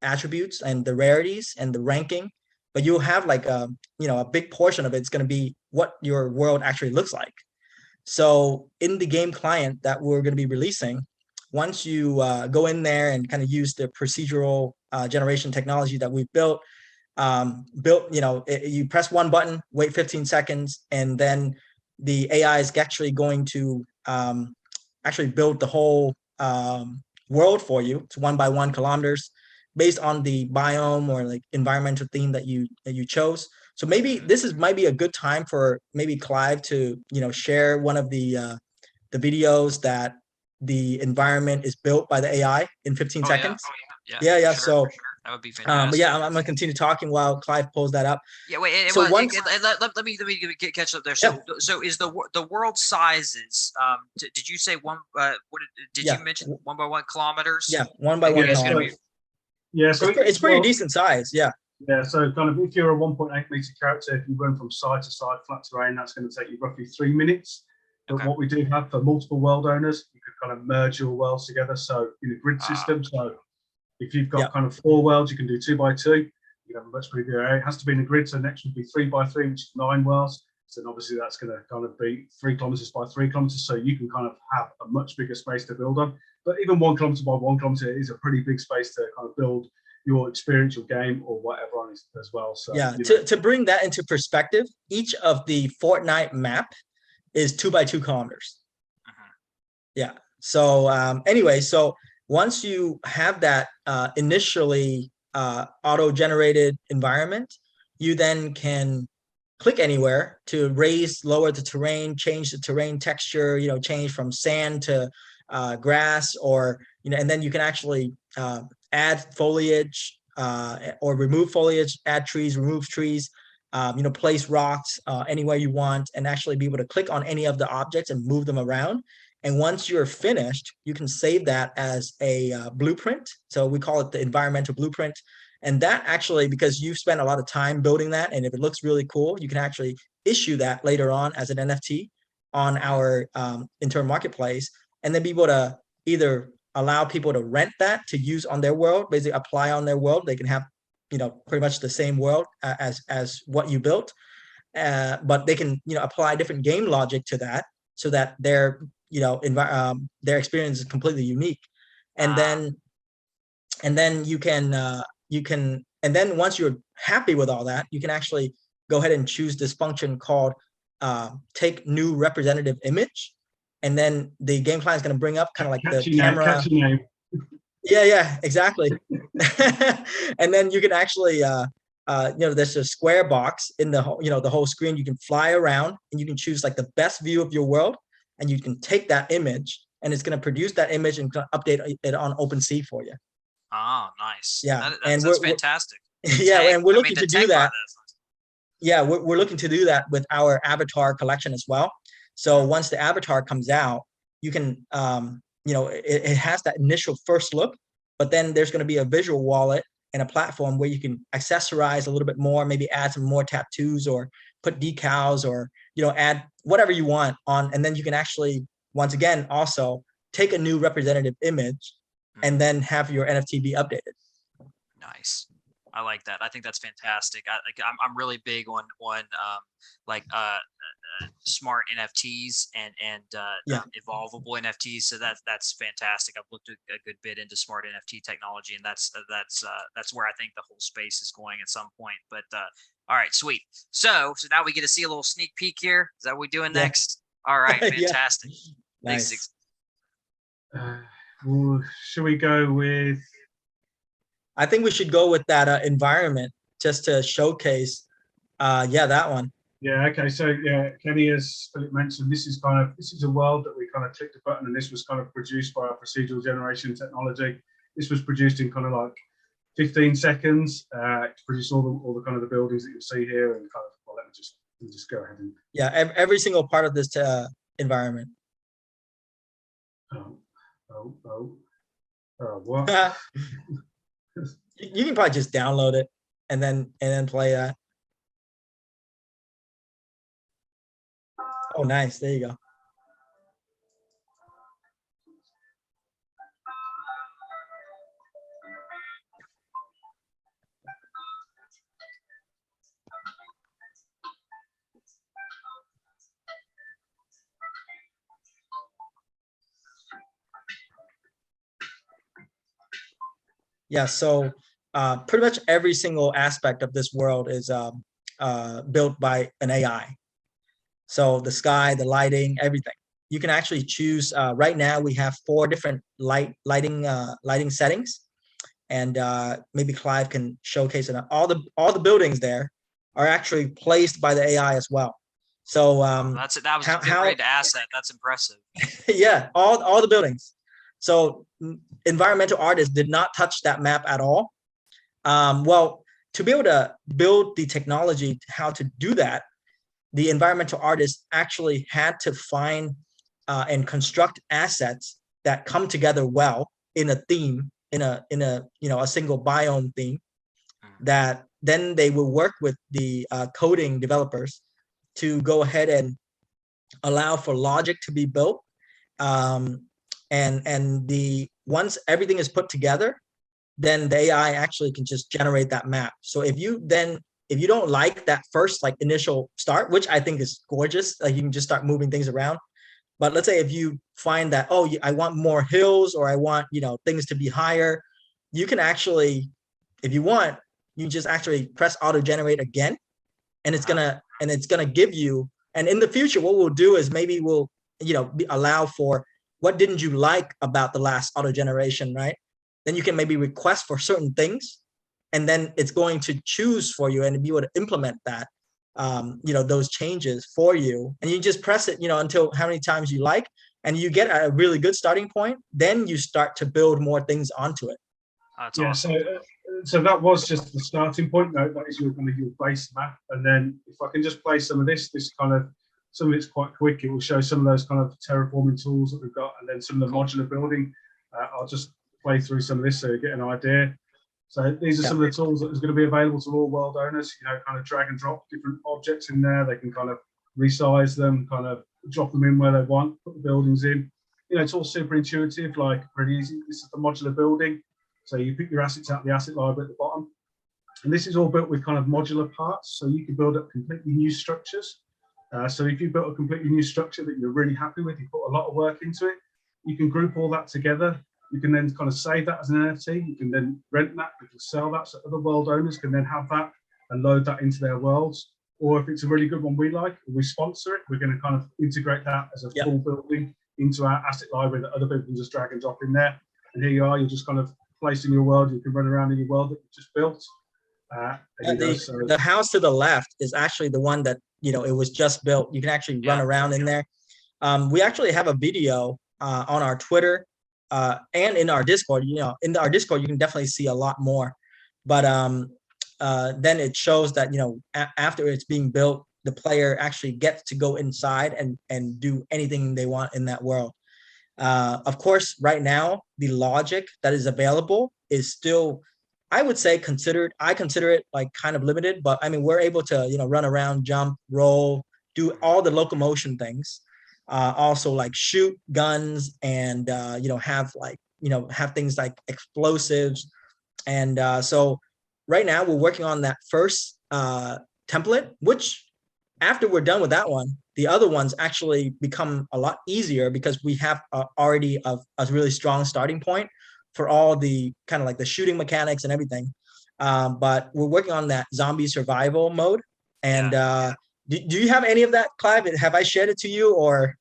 attributes and the rarities and the ranking, but you'll have like you know, a big portion of it's going to be what your world actually looks like. So in the game client that we're going to be releasing, once you go in there and kind of use the procedural generation technology that we've built, you know, you press one button, wait 15 seconds, and then the AI is actually going to actually build the whole world for you. It's 1 by 1 kilometers based on the biome or like environmental theme that you chose. So maybe this might be a good time for maybe Clive to, you know, share one of the videos that the environment is built by the AI in 15 seconds. Yeah. Sure, so that would be fantastic. But yeah, I'm gonna continue talking while Clive pulls that up. Yeah, wait. So let me catch up there. So is the world sizes? Did you say one? Did you mention 1 by 1 kilometers? Yeah, 1 by 1 kilometers. Yeah, so it's pretty decent size. Yeah. Yeah, so kind of if you're a 1.8 meter character, if you run from side to side, flat terrain, that's going to take you roughly 3 minutes. But what we do have for multiple world owners, you could kind of merge your worlds together. So in a grid system, so if you've got kind of 4 worlds, you can do 2 by 2. You have a much bigger area. It has to be in a grid, so next would be 3 by 3, which is 9 worlds. So then obviously that's going to kind of be 3 kilometers by 3 kilometers. So you can kind of have a much bigger space to build on. But even 1 kilometer by 1 kilometer is a pretty big space to kind of build your experience, your game, or whatever on it as well. So yeah, to bring that into perspective, each of the Fortnite map is 2 by 2 kilometers. Yeah. So anyway, so once you have that initially auto-generated environment, you then can click anywhere to raise, lower the terrain, change the terrain texture, you know, change from sand to grass, or, you know, and then you can actually add foliage or remove foliage, add trees, remove trees, you know, place rocks anywhere you want, and actually be able to click on any of the objects and move them around. And once you're finished, you can save that as a blueprint. So we call it the environmental blueprint. And that actually, because you've spent a lot of time building that, and if it looks really cool, you can actually issue that later on as an NFT on our internal marketplace, and then be able to either allow people to rent that to use on their world, basically apply on their world. They can have, you know, pretty much the same world as what you built, but they can, you know, apply different game logic to that so that their, you know, their experience is completely unique. And then you can and then once you're happy with all that, you can actually go ahead and choose this function called take new representative image. And then the game client is going to bring up kind of like the camera. Yeah, exactly. And then you can actually there's a square box in the whole, the whole screen. You can fly around and you can choose like the best view of your world, and you can take that image and it's going to produce that image and update it on OpenSea for you. Oh, nice. Yeah, That's fantastic. Yeah, and we're looking to do that. Nice. Yeah, we're looking to do that with our avatar collection as well. So once the avatar comes out, you can, it has that initial first look, but then there's going to be a visual wallet and a platform where you can accessorize a little bit more, maybe add some more tattoos or put decals or, add whatever you want on. And then you can actually, once again, also take a new representative image and then have your NFT be updated. Nice. I like that. I think that's fantastic. I'm really big on smart NFTs and evolvable NFTs. So that's fantastic. I've looked a good bit into smart NFT technology, and that's where I think the whole space is going at some point. But all right, sweet. So now we get to see a little sneak peek here. Is that what we're doing next? All right, fantastic. Nice. Well, should we go with? I think we should go with that environment just to showcase. That one. Yeah. Okay. So yeah, Kenny, as Philip mentioned, this is a world that we kind of clicked a button, and this was kind of produced by our procedural generation technology. This was produced in kind of like 15 seconds to produce all the kind of the buildings that you'll see here, and kind of let me just go ahead and every single part of this environment. What? You can probably just download it and then play that. Oh, nice. There you go. Yeah, so pretty much every single aspect of this world is built by an AI. So the sky, the lighting, everything. You can actually choose. Right now, we have 4 different lighting settings, and maybe Clive can showcase it. All the buildings there are actually placed by the AI as well. So that was ready to ask that. That's impressive. Yeah, all the buildings. So environmental artists did not touch that map at all. Well, to be able to build the technology how to do that, the environmental artists actually had to find and construct assets that come together well in a theme, in a a single biome theme, that then they will work with the coding developers to go ahead and allow for logic to be built. And once everything is put together, then the AI actually can just generate that map. So if you don't like that first initial start, which I think is gorgeous, you can just start moving things around. But let's say if you find that, oh, I want more hills, or I want things to be higher, you can actually, if you want, you just actually press auto generate again, and it's gonna give you. And in the future, what we'll do is maybe we'll allow for what didn't you like about the last auto generation, right? Then you can maybe request for certain things, and then it's going to choose for you and be able to implement that, those changes for you. And you just press it, until how many times you like, and you get a really good starting point. Then you start to build more things onto it. That's awesome. So that was just the starting point. That is your base map. And then if I can just play some of this kind of, some of it's quite quick. It will show some of those kind of terraforming tools that we've got, and then some of the modular building. I'll just play through some of this so you get an idea. So these are some of the tools that is going to be available to all world owners. Kind of drag and drop different objects in there. They can kind of resize them, kind of drop them in where they want, put the buildings in. It's all super intuitive, pretty easy. This is the modular building. So you pick your assets out of the asset library at the bottom. And this is all built with kind of modular parts. So you can build up completely new structures. So if you built a completely new structure that you're really happy with, you put a lot of work into it, you can group all that together. You can then kind of save that as an NFT. You can then rent that, you can sell that, so other world owners can then have that and load that into their worlds. Or if it's a really good one we like, we sponsor it, we're going to kind of integrate that as a full building into our asset library that other people can just drag and drop in there. And here you are, you're just kind of placed in your world. You can run around in your world that you just built. And he does, so The house to the left is actually the one that, it was just built. You can actually run around in there. We actually have a video on our Twitter and in our Discord. In our Discord, you can definitely see a lot more. But then it shows that, after it's being built, the player actually gets to go inside and do anything they want in that world. Of course, right now, the logic that is available is still, I would say, I consider it like kind of limited, but I mean, we're able to, run around, jump, roll, do all the locomotion things. Also like shoot guns and, have have things like explosives. And so right now we're working on that first template, which after we're done with that one, the other ones actually become a lot easier because we have already a really strong starting point for all the kind of like the shooting mechanics and everything. But we're working on that zombie survival mode. And do you have any of that, Clive? Have I shared it to you, or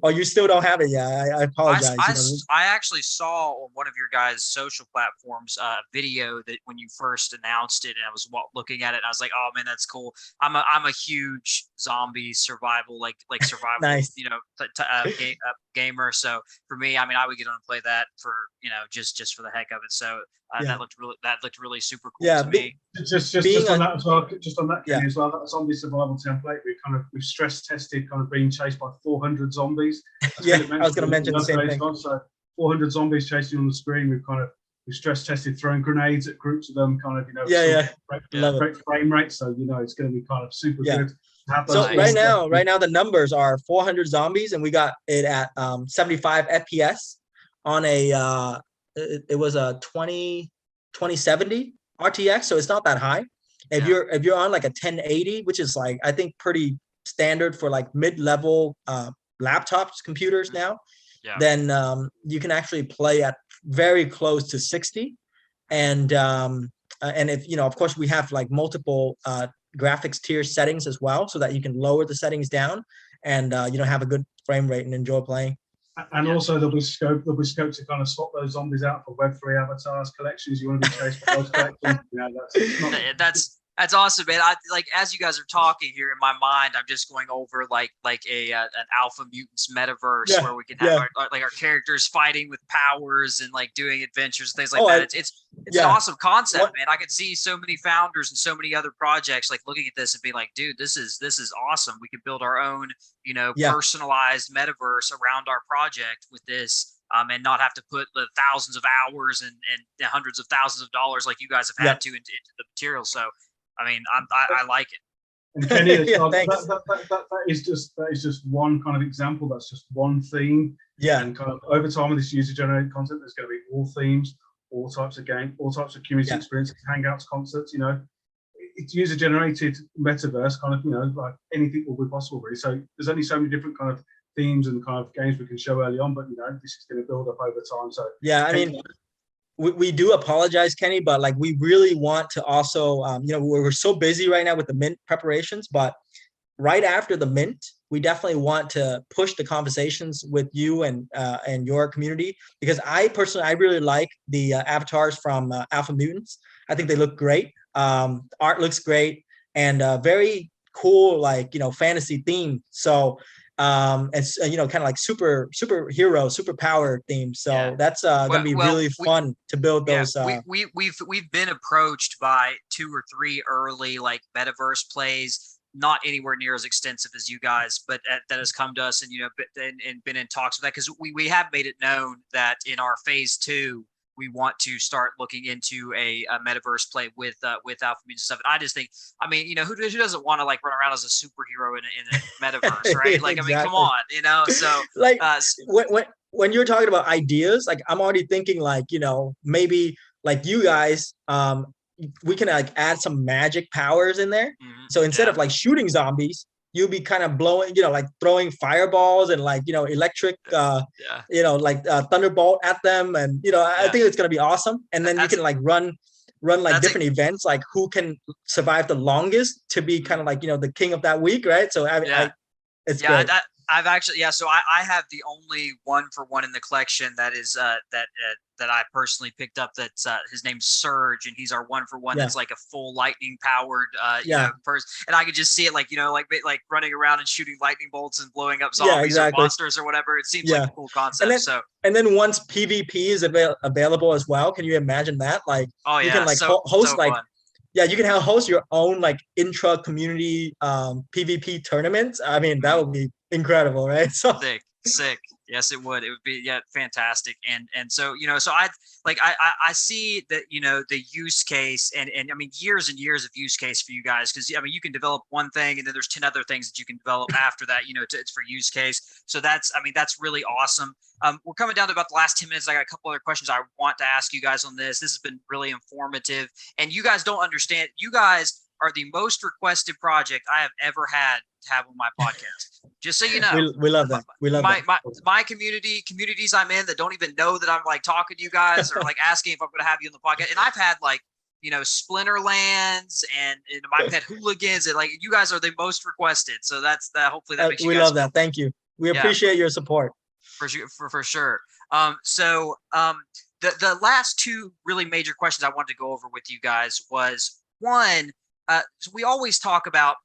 or you still don't have it yet? I apologize. I actually saw on one of your guys' social platforms a video that when you first announced it, and I was looking at it, and I was like, "Oh man, that's cool." I'm a huge zombie survival like survival nice. gamer. So for me, I mean, I would get on and play that for just for the heck of it. So that looked really super cool to me. Just on that as well. Just on that, Kenny, as well. That zombie survival template, we've stress tested kind of being chased by 400 zombies. I was going to mention the same thing. So 400 zombies chasing on the screen. We've stress tested throwing grenades at groups of them, kind of great frame rate. So it's going to be kind of super good. So right now the numbers are 400 zombies, and we got it at 75 FPS on a it was a 2070 RTX, so it's not that high. If you're on like a 1080, which is like I think pretty standard for like mid-level laptops computers now, then you can actually play at very close to 60. And if of course we have like multiple graphics tier settings as well, so that you can lower the settings down and have a good frame rate and enjoy playing. And also there'll be scope to kind of swap those zombies out for Web3 avatars collections. You want to be chased by those collections. That's awesome, man. As you guys are talking here in my mind, I'm just going over like an Alpha Mutants metaverse where we can have our characters fighting with powers and like doing adventures and things like that. It's an awesome concept, man. I could see so many founders and so many other projects like looking at this and being like, dude, this is awesome. We could build our own, personalized metaverse around our project with this. And not have to put the thousands of hours and hundreds of thousands of dollars like you guys have had to into the material. So I mean, I like it. And Kenny, that is just one kind of example. That's just one theme. Yeah. And kind of over time with this user-generated content, there's going to be all themes, all types of game, all types of community experiences, hangouts, concerts. It's user-generated metaverse, kind of like anything will be possible, really. So there's only so many different kind of themes and kind of games we can show early on, but this is going to build up over time. So I mean. We do apologize, Kenny, but like we really want to also, we're so busy right now with the Mint preparations, but right after the Mint, we definitely want to push the conversations with you and your community, because I personally really like the avatars from Alpha Mutants. I think they look great. Art looks great and very cool, like fantasy theme. So. It's kind of like superhero, superpower theme. So that's gonna be really fun to build those. We've been approached by 2 or 3 early like metaverse plays, not anywhere near as extensive as you guys, but that has come to us and and been in talks with that, because we have made it known that in our phase 2 we want to start looking into a metaverse play with Alpha Mutants stuff. And I just think, I mean, who doesn't want to like run around as a superhero in a metaverse, right? Like, exactly. I mean, come on, so like when you're talking about ideas, like I'm already thinking like, maybe like you guys, we can like add some magic powers in there. Mm-hmm. So instead of like shooting zombies, you'll be kind of blowing, like throwing fireballs and like, electric, like thunderbolt at them. And, I think it's going to be awesome. And then you can like run like different events, like who can survive the longest to be kind of like, the king of that week. Right. So it's great. I've actually, yeah. So I have the only 1-for-1 in the collection that is that I personally picked up. That's his name's Surge, and he's our 1-for-1. Yeah. That's like a full lightning powered, Yeah. person. And I could just see it, like like running around and shooting lightning bolts and blowing up Yeah, zombies or exactly. monsters or whatever. It seems like Yeah. a cool concept. So And then once PvP is available as well, can you imagine that? Like oh you can yeah, like so host like fun. yeah, you can host your own like intra community PvP tournaments. I mean, that would be incredible, right? So Sick. Yes, it would. It would be fantastic. And so so I see that the use case and I mean years and years of use case for you guys, because I mean you can develop one thing and then there's 10 other things that you can develop after that. It's for use case. So that's really awesome. We're coming down to about the last 10 minutes. I got a couple other questions I want to ask you guys on this. This has been really informative, and you guys don't understand. You guys are the most requested project I have ever had to have on my podcast. Just so you know, we love that. We love that. My communities I'm in that don't even know that I'm like talking to you guys or like asking if I'm going to have you on the podcast. And I've had like Splinterlands and I've had Hooligans, and like you guys are the most requested. So that's that. Hopefully that makes you we guys love that. Thank you. We appreciate your support. For sure. The last two really major questions I wanted to go over with you guys was one. So we always talk about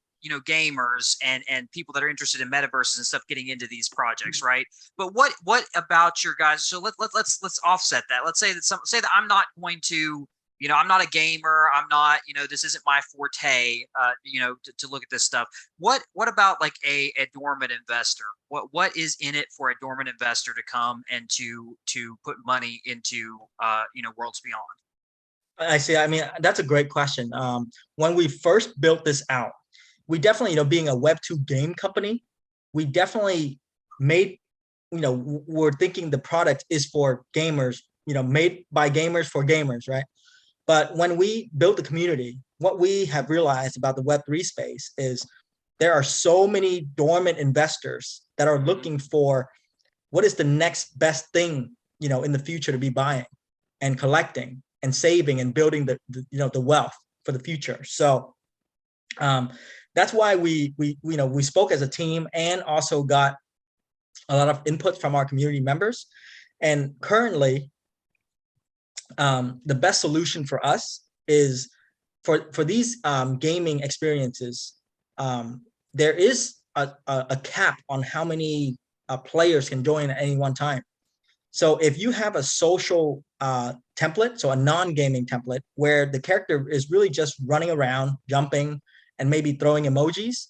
gamers and people that are interested in metaverses and stuff getting into these projects, right? But what about your guys? So let's offset that. Let's say that say that I'm not going to, I'm not a gamer. I'm not, this isn't my forte, to look at this stuff. What about like a dormant investor? What is in it for a dormant investor to come and to put money into, Worlds Beyond? I see. I mean, that's a great question. When we first built this out, we definitely, being a Web2 game company, we definitely made, we're thinking the product is for gamers, made by gamers for gamers, right? But when we built the community, what we have realized about the Web3 space is there are so many dormant investors that are looking for what is the next best thing, in the future to be buying and collecting and saving and building the wealth for the future. So that's why we spoke as a team and also got a lot of input from our community members. And currently, the best solution for us is for these gaming experiences. There is a cap on how many players can join at any one time. So if you have a social template, so a non-gaming template where the character is really just running around, jumping, and maybe throwing emojis,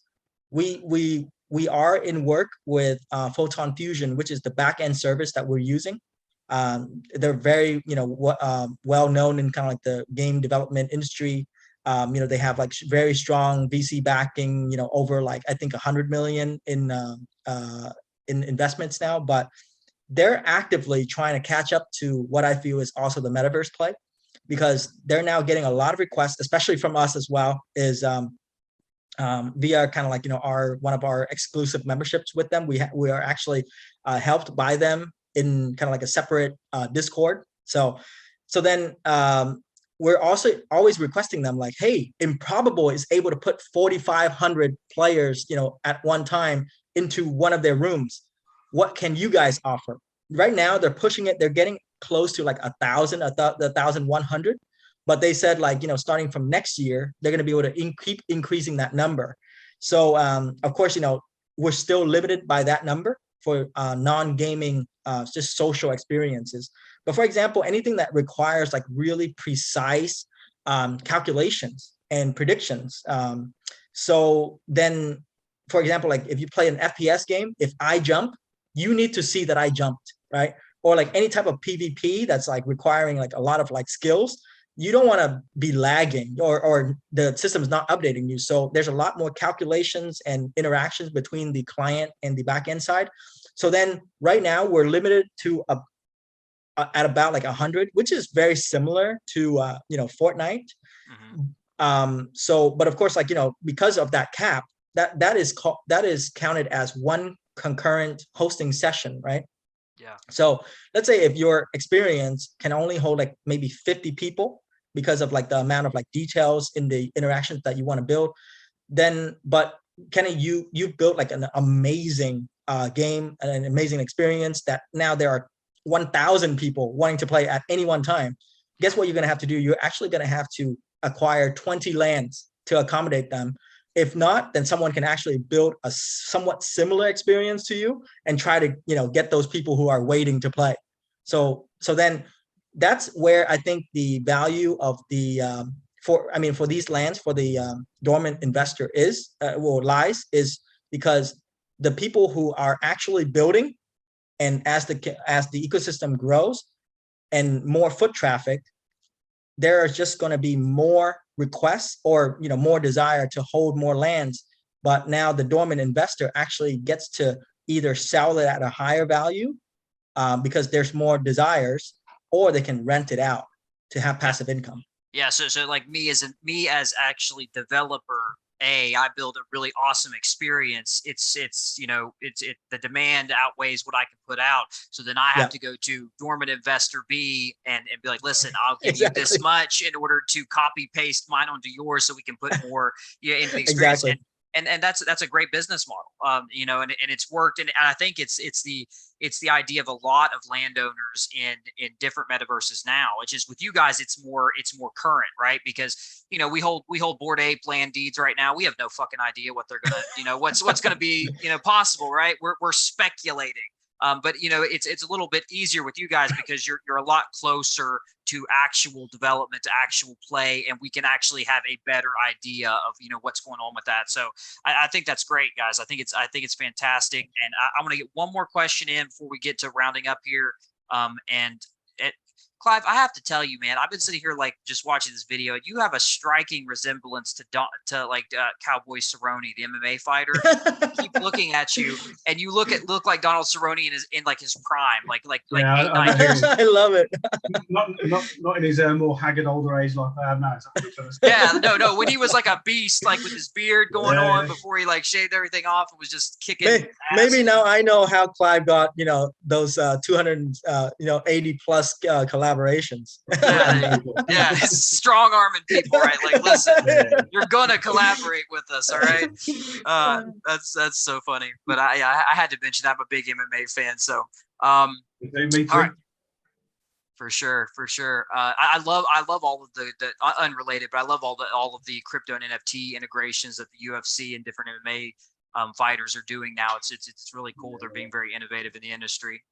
we are in work with Photon Fusion, which is the back-end service that we're using. They're very well known in kind of like the game development industry. They have like very strong VC backing, over like I think 100 million in investments now, but they're actively trying to catch up to what I feel is also the metaverse play, because they're now getting a lot of requests, especially from us as well, is via kind of like one of our exclusive memberships with them. We are actually helped by them in kind of like a separate Discord. So then we're also always requesting them like, hey, Improbable is able to put 4,500 players, at one time into one of their rooms. What can you guys offer? Right now, they're pushing it. They're getting close to like 1,000, 1,100. But they said like, starting from next year, they're going to be able to keep increasing that number. So of course, we're still limited by that number for non-gaming, just social experiences. But for example, anything that requires like really precise calculations and predictions. So then, for example, like if you play an FPS game, if I jump, you need to see that I jumped, right? Or like any type of PvP that's like requiring like a lot of like skills, you don't want to be lagging or the system is not updating you. So there's a lot more calculations and interactions between the client and the backend side. So then right now we're limited to at about like 100, which is very similar to Fortnite. So, but of course, like because of that cap, that is counted as one concurrent hosting session, right? Yeah. So let's say if your experience can only hold like maybe 50 people because of like the amount of like details in the interactions that you want to build, then but Kenny, you built like an amazing game, an amazing experience, that now there are 1,000 people wanting to play at any one time, guess what you're going to have to do? You're actually going to have to acquire 20 lands to accommodate them. If not, then someone can actually build a somewhat similar experience to you and try to, get those people who are waiting to play. So then that's where I think the value of the for these lands, for the dormant investor lies, is because the people who are actually building, and as the ecosystem grows and more foot traffic, there is just going to be more requests, or more desire to hold more lands. But now the dormant investor actually gets to either sell it at a higher value because there's more desires, or they can rent it out to have passive income. Yeah. So like me as actually developer, I build a really awesome experience. It's the demand outweighs what I can put out. So then I have to go to dormant investor B and be like, listen, I'll give you this much in order to copy paste mine onto yours so we can put more into the experience. Exactly. And that's a great business model. And it's worked. And I think it's the idea of a lot of landowners in different metaverses now. It's just with you guys, it's more current, right? Because we hold Bored Ape land deeds right now. We have no fucking idea what they're gonna what's gonna be possible, right? We're speculating. But it's a little bit easier with you guys because you're a lot closer to actual development, to actual play, and we can actually have a better idea of what's going on with that. So I think that's great, guys. I think it's fantastic. And I want to get one more question in before we get to rounding up here. Clive, I have to tell you, man, I've been sitting here like just watching this video. You have a striking resemblance to Cowboy Cerrone, the MMA fighter. Keep looking at you, and you look like Donald Cerrone in like his prime, like Yeah, 8-9 years. I love it. Not in his more haggard older age like I am now. Yeah, no. When he was like a beast, like with his beard going on before he like shaved everything off and was just kicking. Maybe now I know how Clive got those 280 plus collaborations. Yeah, strong arming people, right? Like, listen, you're gonna collaborate with us, all right? That's so funny. But I had to mention I'm a big MMA fan, so Me too. all right. For sure. I love all of the unrelated, but I love all of the crypto and NFT integrations that the UFC and different MMA fighters are doing now. It's really cool. They're being very innovative in the industry.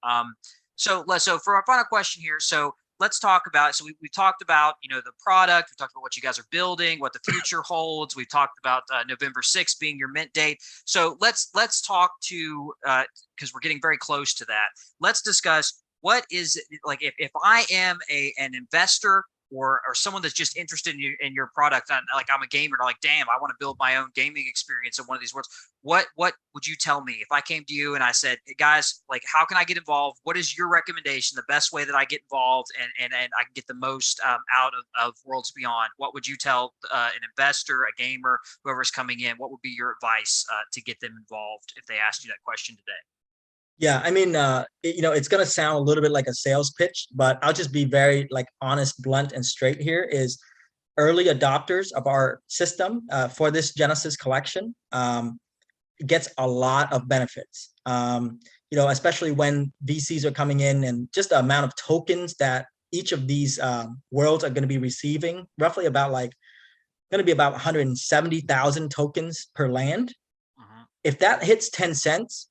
So for our final question here, so let's talk about. So we talked about the product. We talked about what you guys are building, what the future holds. We talked about November 6th being your mint date. So let's talk to because we're getting very close to that. Let's discuss. What is like if I am an investor or someone that's just interested in your product, and like I'm a gamer, and like, damn, I want to build my own gaming experience in one of these worlds. What would you tell me if I came to you and I said, hey guys, like, how can I get involved? What is your recommendation? The best way that I get involved and I can get the most out of Worlds Beyond? What would you tell an investor, a gamer, whoever's coming in? What would be your advice to get them involved if they asked you that question today? Yeah, I mean, it's gonna sound a little bit like a sales pitch, but I'll just be very like honest, blunt, and straight here. Is early adopters of our system for this Genesis collection gets a lot of benefits. Especially when VCs are coming in, and just the amount of tokens that each of these worlds are going to be receiving, roughly about going to be about 170,000 tokens per land. If that hits 10 cents.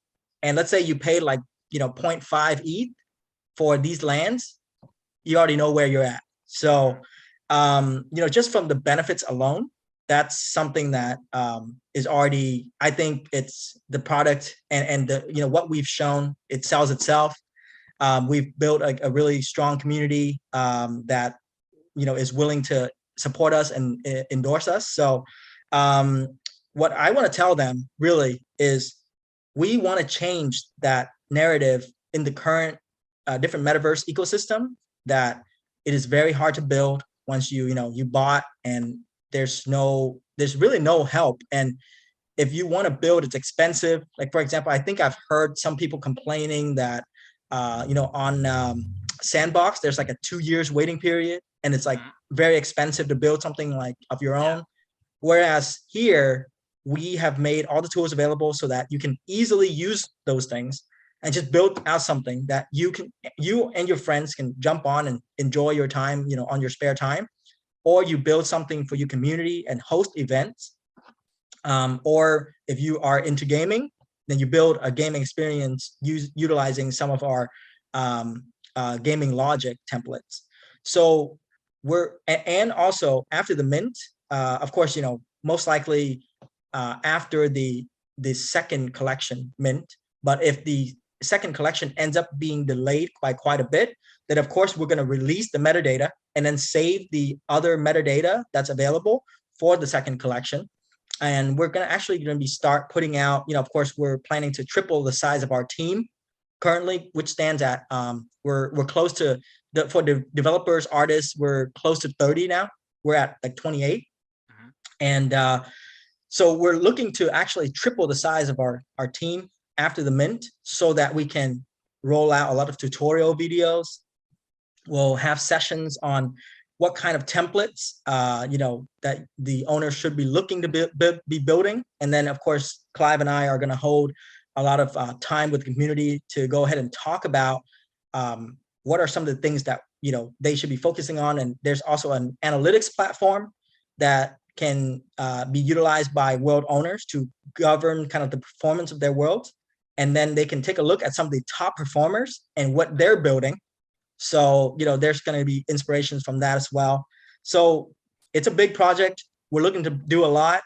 And let's say you pay 0.5 ETH for these lands, you already know where you're at. So, just from the benefits alone, that's something that is already, I think it's the product and the, what we've shown, it sells itself. We've built a really strong community that, is willing to support us and endorse us. So what I want to tell them really is, we want to change that narrative in the current different metaverse ecosystem, that it is very hard to build once you bought, and there's really no help. And if you want to build, it's expensive. Like, for example, I think I've heard some people complaining that on Sandbox, there's like a 2 years waiting period, and it's like very expensive to build something like of your own. Whereas here, we have made all the tools available so that you can easily use those things and just build out something that you and your friends can jump on and enjoy your time, on your spare time, or you build something for your community and host events. Or if you are into gaming, then you build a gaming experience utilizing some of our gaming logic templates. So and also after the mint, of course, most likely after the second collection mint, but if the second collection ends up being delayed by quite a bit, then of course we're going to release the metadata and then save the other metadata that's available for the second collection. And we're going to be start putting out, of course, we're planning to triple the size of our team currently, which stands at, we're close to, for the developers, artists, we're close to 30 now. We're at like 28. Mm-hmm. And so we're looking to actually triple the size of our team after the mint so that we can roll out a lot of tutorial videos. We'll have sessions on what kind of templates, that the owner should be looking to be building. And then, of course, Clive and I are going to hold a lot of time with the community to go ahead and talk about what are some of the things that, they should be focusing on. And there's also an analytics platform that can be utilized by world owners to govern kind of the performance of their worlds. And then they can take a look at some of the top performers and what they're building. So, there's going to be inspirations from that as well. So it's a big project. We're looking to do a lot.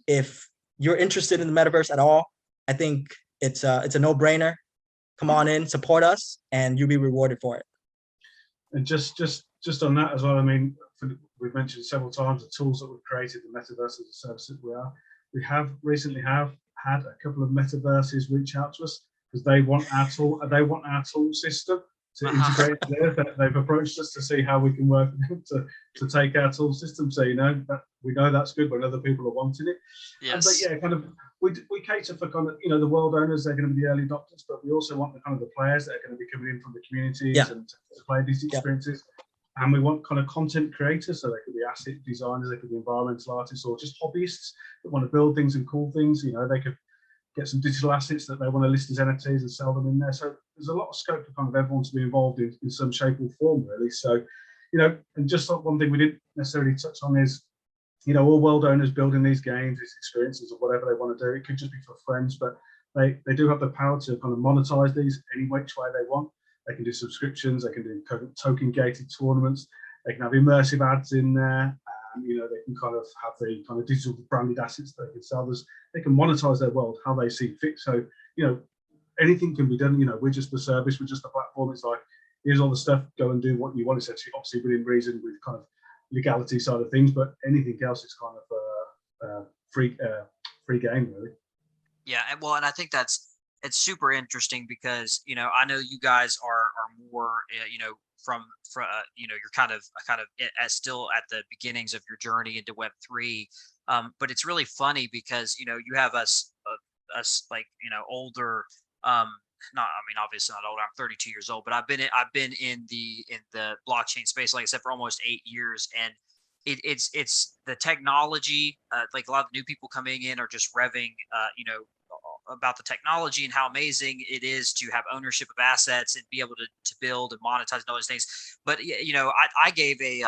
If you're interested in the metaverse at all, I think it's a no-brainer. Come on in, support us, and you'll be rewarded for it. And just on that as well, I mean, we've mentioned several times the tools that we've created, the metaverse as a service that we are. We have recently had a couple of metaverses reach out to us because they want our tool system to integrate there. They've approached us to see how we can work with them to take our tool system. So that we know that's good when other people are wanting it. Yes. But yeah, kind of we cater for kind of the world owners. They're going to be the early adopters, but we also want the kind of the players that are going to be coming in from the communities and to play these experiences. And we want kind of content creators, so they could be asset designers, they could be environmental artists, or just hobbyists that want to build things and cool things. They could get some digital assets that they want to list as NFTs and sell them in there. So there's a lot of scope for kind of everyone to be involved in some shape or form, really. So, and just one thing we didn't necessarily touch on is, all world owners building these games, these experiences, or whatever they want to do. It could just be for friends, but they do have the power to kind of monetize these any which way they want. They can do subscriptions, they can do token gated tournaments, they can have immersive ads in there. They can kind of have the kind of digital branded assets that they can sell. They can monetize their world how they see fit. So, anything can be done. We're just the service, we're just the platform. It's like, here's all the stuff, go and do what you want, essentially, obviously within reason with kind of legality side of things, but anything else is kind of free game, really. Yeah, and I think it's super interesting because I know you guys are more from you're kind of still at the beginnings of your journey into Web3, but it's really funny because you have us like older, obviously not older. I'm 32 years old, but I've been in the blockchain space, like I said, for almost 8 years, and it's the technology. Like a lot of new people coming in are just revving, about the technology and how amazing it is to have ownership of assets and be able to build and monetize and all those things. But I gave a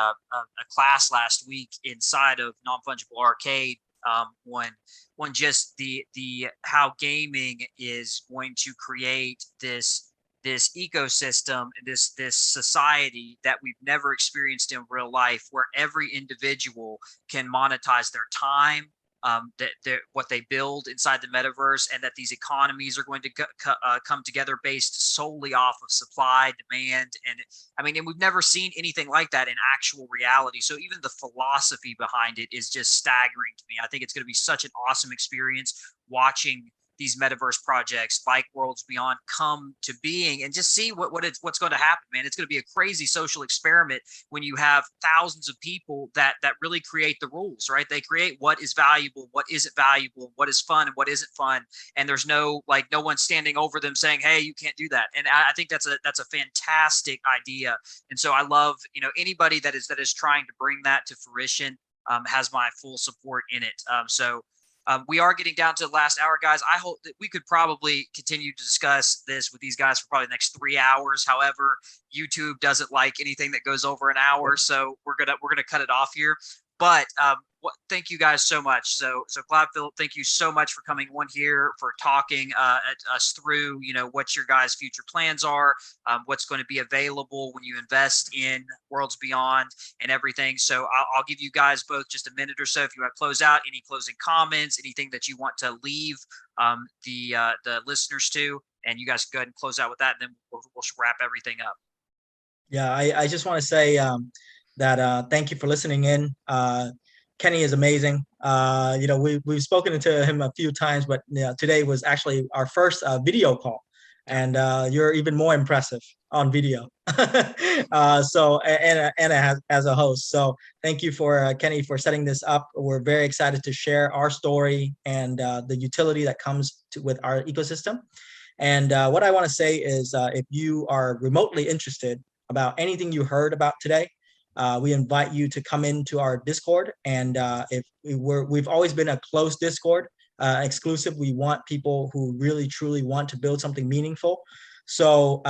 class last week inside of Non-Fungible Arcade, when just the how gaming is going to create this ecosystem, this society that we've never experienced in real life, where every individual can monetize their time, what they build inside the metaverse, and that these economies are going to come together based solely off of supply, demand, and we've never seen anything like that in actual reality. So even the philosophy behind it is just staggering to me. I think it's going to be such an awesome experience watching these metaverse projects like Worlds Beyond come to being and just see what's going to happen, man. It's going to be a crazy social experiment when you have thousands of people that really create the rules, right? They create what is valuable, what isn't valuable, what is fun and what isn't fun. And there's no one standing over them saying, hey, you can't do that. And I think that's a fantastic idea. And so I love, anybody that is trying to bring that to fruition, has my full support in it. So We are getting down to the last hour, guys. I hope that we could probably continue to discuss this with these guys for probably the next 3 hours. However, YouTube doesn't like anything that goes over an hour, so we're gonna cut it off here. But thank you guys so much. So Clive, Philip, thank you so much for coming on here, for talking us through, what your guys' future plans are, what's going to be available when you invest in Worlds Beyond and everything. So I'll give you guys both just a minute or so if you want to close out, any closing comments, anything that you want to leave the listeners to, and you guys can go ahead and close out with that, and then we'll wrap everything up. Yeah, I just want to say that thank you for listening in. Kenny is amazing. We've spoken to him a few times, but today was actually our first video call, and you're even more impressive on video. So as a host. So thank you for Kenny for setting this up. We're very excited to share our story and the utility that comes with our ecosystem. And what I want to say is, if you are remotely interested about anything you heard about today, we invite you to come into our Discord. And we've always been a closed Discord, exclusive. We want people who really truly want to build something meaningful. So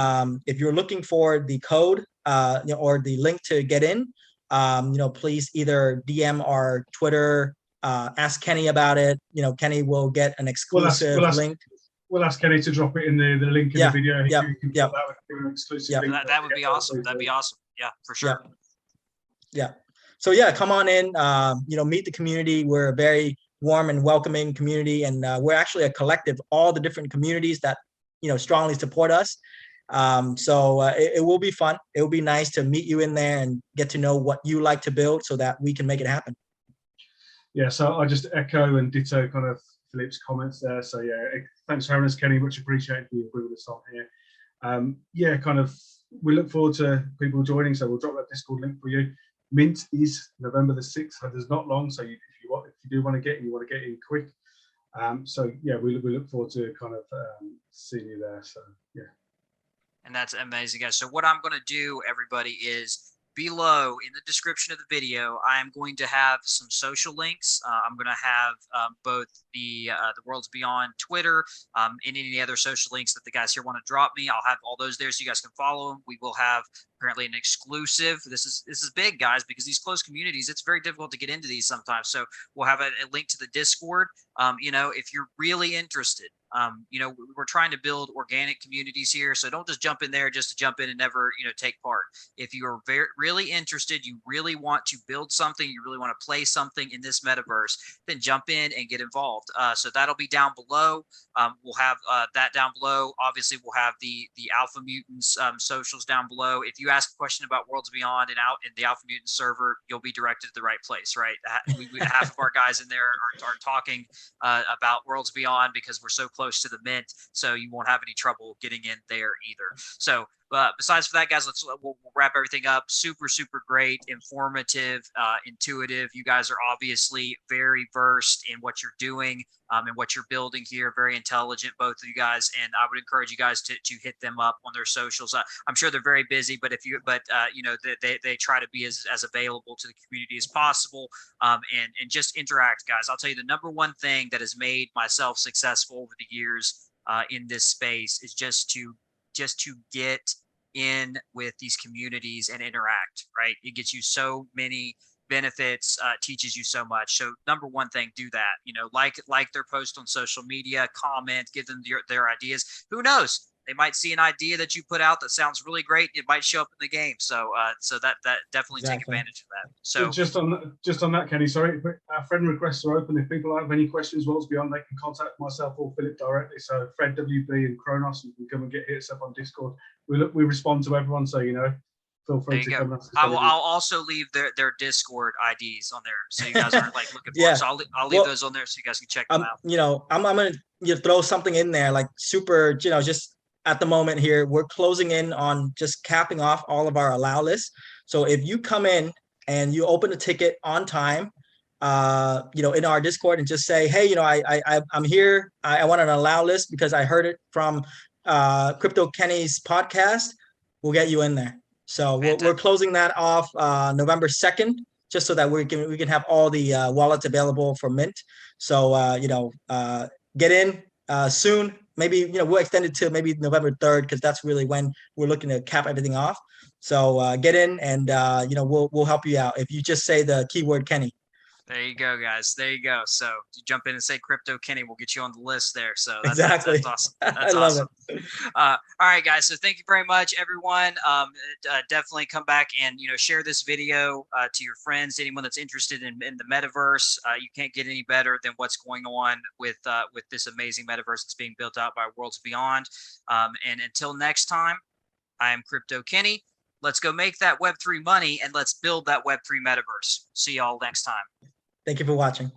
if you're looking for the code or the link to get in, please either DM our Twitter, ask Kenny about it. Kenny will get an exclusive link. We'll ask Kenny to drop it in the link in the video. Yeah. That exclusive link. That would be awesome. That'd be awesome. Yeah, for sure. Yeah. So yeah, come on in, meet the community. We're a very warm and welcoming community, and we're actually a collective, all the different communities that, strongly support us. So it will be fun. It will be nice to meet you in there and get to know what you like to build so that we can make it happen. Yeah, so I just echo and ditto kind of Philip's comments there. So yeah, thanks for having us, Kenny. Much appreciated for you bringing us on here. We look forward to people joining. So we'll drop that Discord link for you. Mint is November the 6th, so there's not long. So if you do want to get in quick. We look forward to kind of seeing you there. So yeah. And that's amazing, guys. So what I'm going to do, everybody, is below in the description of the video, I am going to have some social links. I'm going to have both the Worlds Beyond Twitter and any other social links that the guys here want to drop me. I'll have all those there so you guys can follow them. We will have apparently an exclusive. This is big, guys, because these closed communities, it's very difficult to get into these sometimes. So we'll have a link to the Discord. If you're really interested, we're trying to build organic communities here. So don't just jump in there just to jump in and never, take part. If you are really interested, you really want to build something, you really want to play something in this metaverse, then jump in and get involved. So that'll be down below. We'll have that down below. Obviously, we'll have the Alpha Mutants socials down below. If you ask a question about Worlds Beyond and out in the Alpha Mutant server, you'll be directed to the right place, right? Half of our guys in there are talking about Worlds Beyond because we're so close to the mint, so you won't have any trouble getting in there either. So besides for that, guys, we'll wrap everything up. Super great, informative, intuitive. You guys are obviously very versed in what you're doing and what you're building here. Very intelligent, both of you guys, and I would encourage you guys to hit them up on their socials. I'm sure they're very busy, but they try to be as available to the community as possible, and just interact, guys. I'll tell you, the number one thing that has made myself successful over the years in this space is just to get in with these communities and interact, right? It gets you so many benefits, teaches you so much. So number one thing, do that, like their post on social media, comment, give them their ideas. Who knows? They might see an idea that you put out that sounds really great. It might show up in the game. So that definitely take advantage of that. So just on that, Kenny, sorry, our friend requests are open. If people have any questions, Worlds Beyond, they can contact myself or Philip directly. So Fred WB and Kronos, you can come and hit us up on Discord. We respond to everyone, so feel free to come. I'll also leave their Discord IDs on there, so you guys aren't looking for it. So I'll leave those on there so you guys can check them out. I'm gonna throw something in there super, just. At the moment here, we're closing in on just capping off all of our allow lists. So if you come in and you open a ticket on time, in our Discord and just say, hey, I'm here. I want an allow list because I heard it from Crypto Kenny's podcast. We'll get you in there. So we're closing that off November 2nd. just so that we can have all the wallets available for mint. So get in soon. Maybe we'll extend it to maybe November 3rd, because that's really when we're looking to cap everything off. So get in, and we'll help you out if you just say the keyword Kenny. There you go, guys. There you go. So you jump in and say Crypto Kenny, we'll get you on the list there. So Exactly. that's awesome. That's I love awesome. it. All right, guys. So thank you very much, everyone. Definitely come back and share this video to your friends, anyone that's interested in the metaverse. You can't get any better than what's going on with this amazing metaverse that's being built out by Worlds Beyond. And until next time, I am Crypto Kenny. Let's go make that Web3 money, and let's build that Web3 metaverse. See y'all next time. Thank you for watching.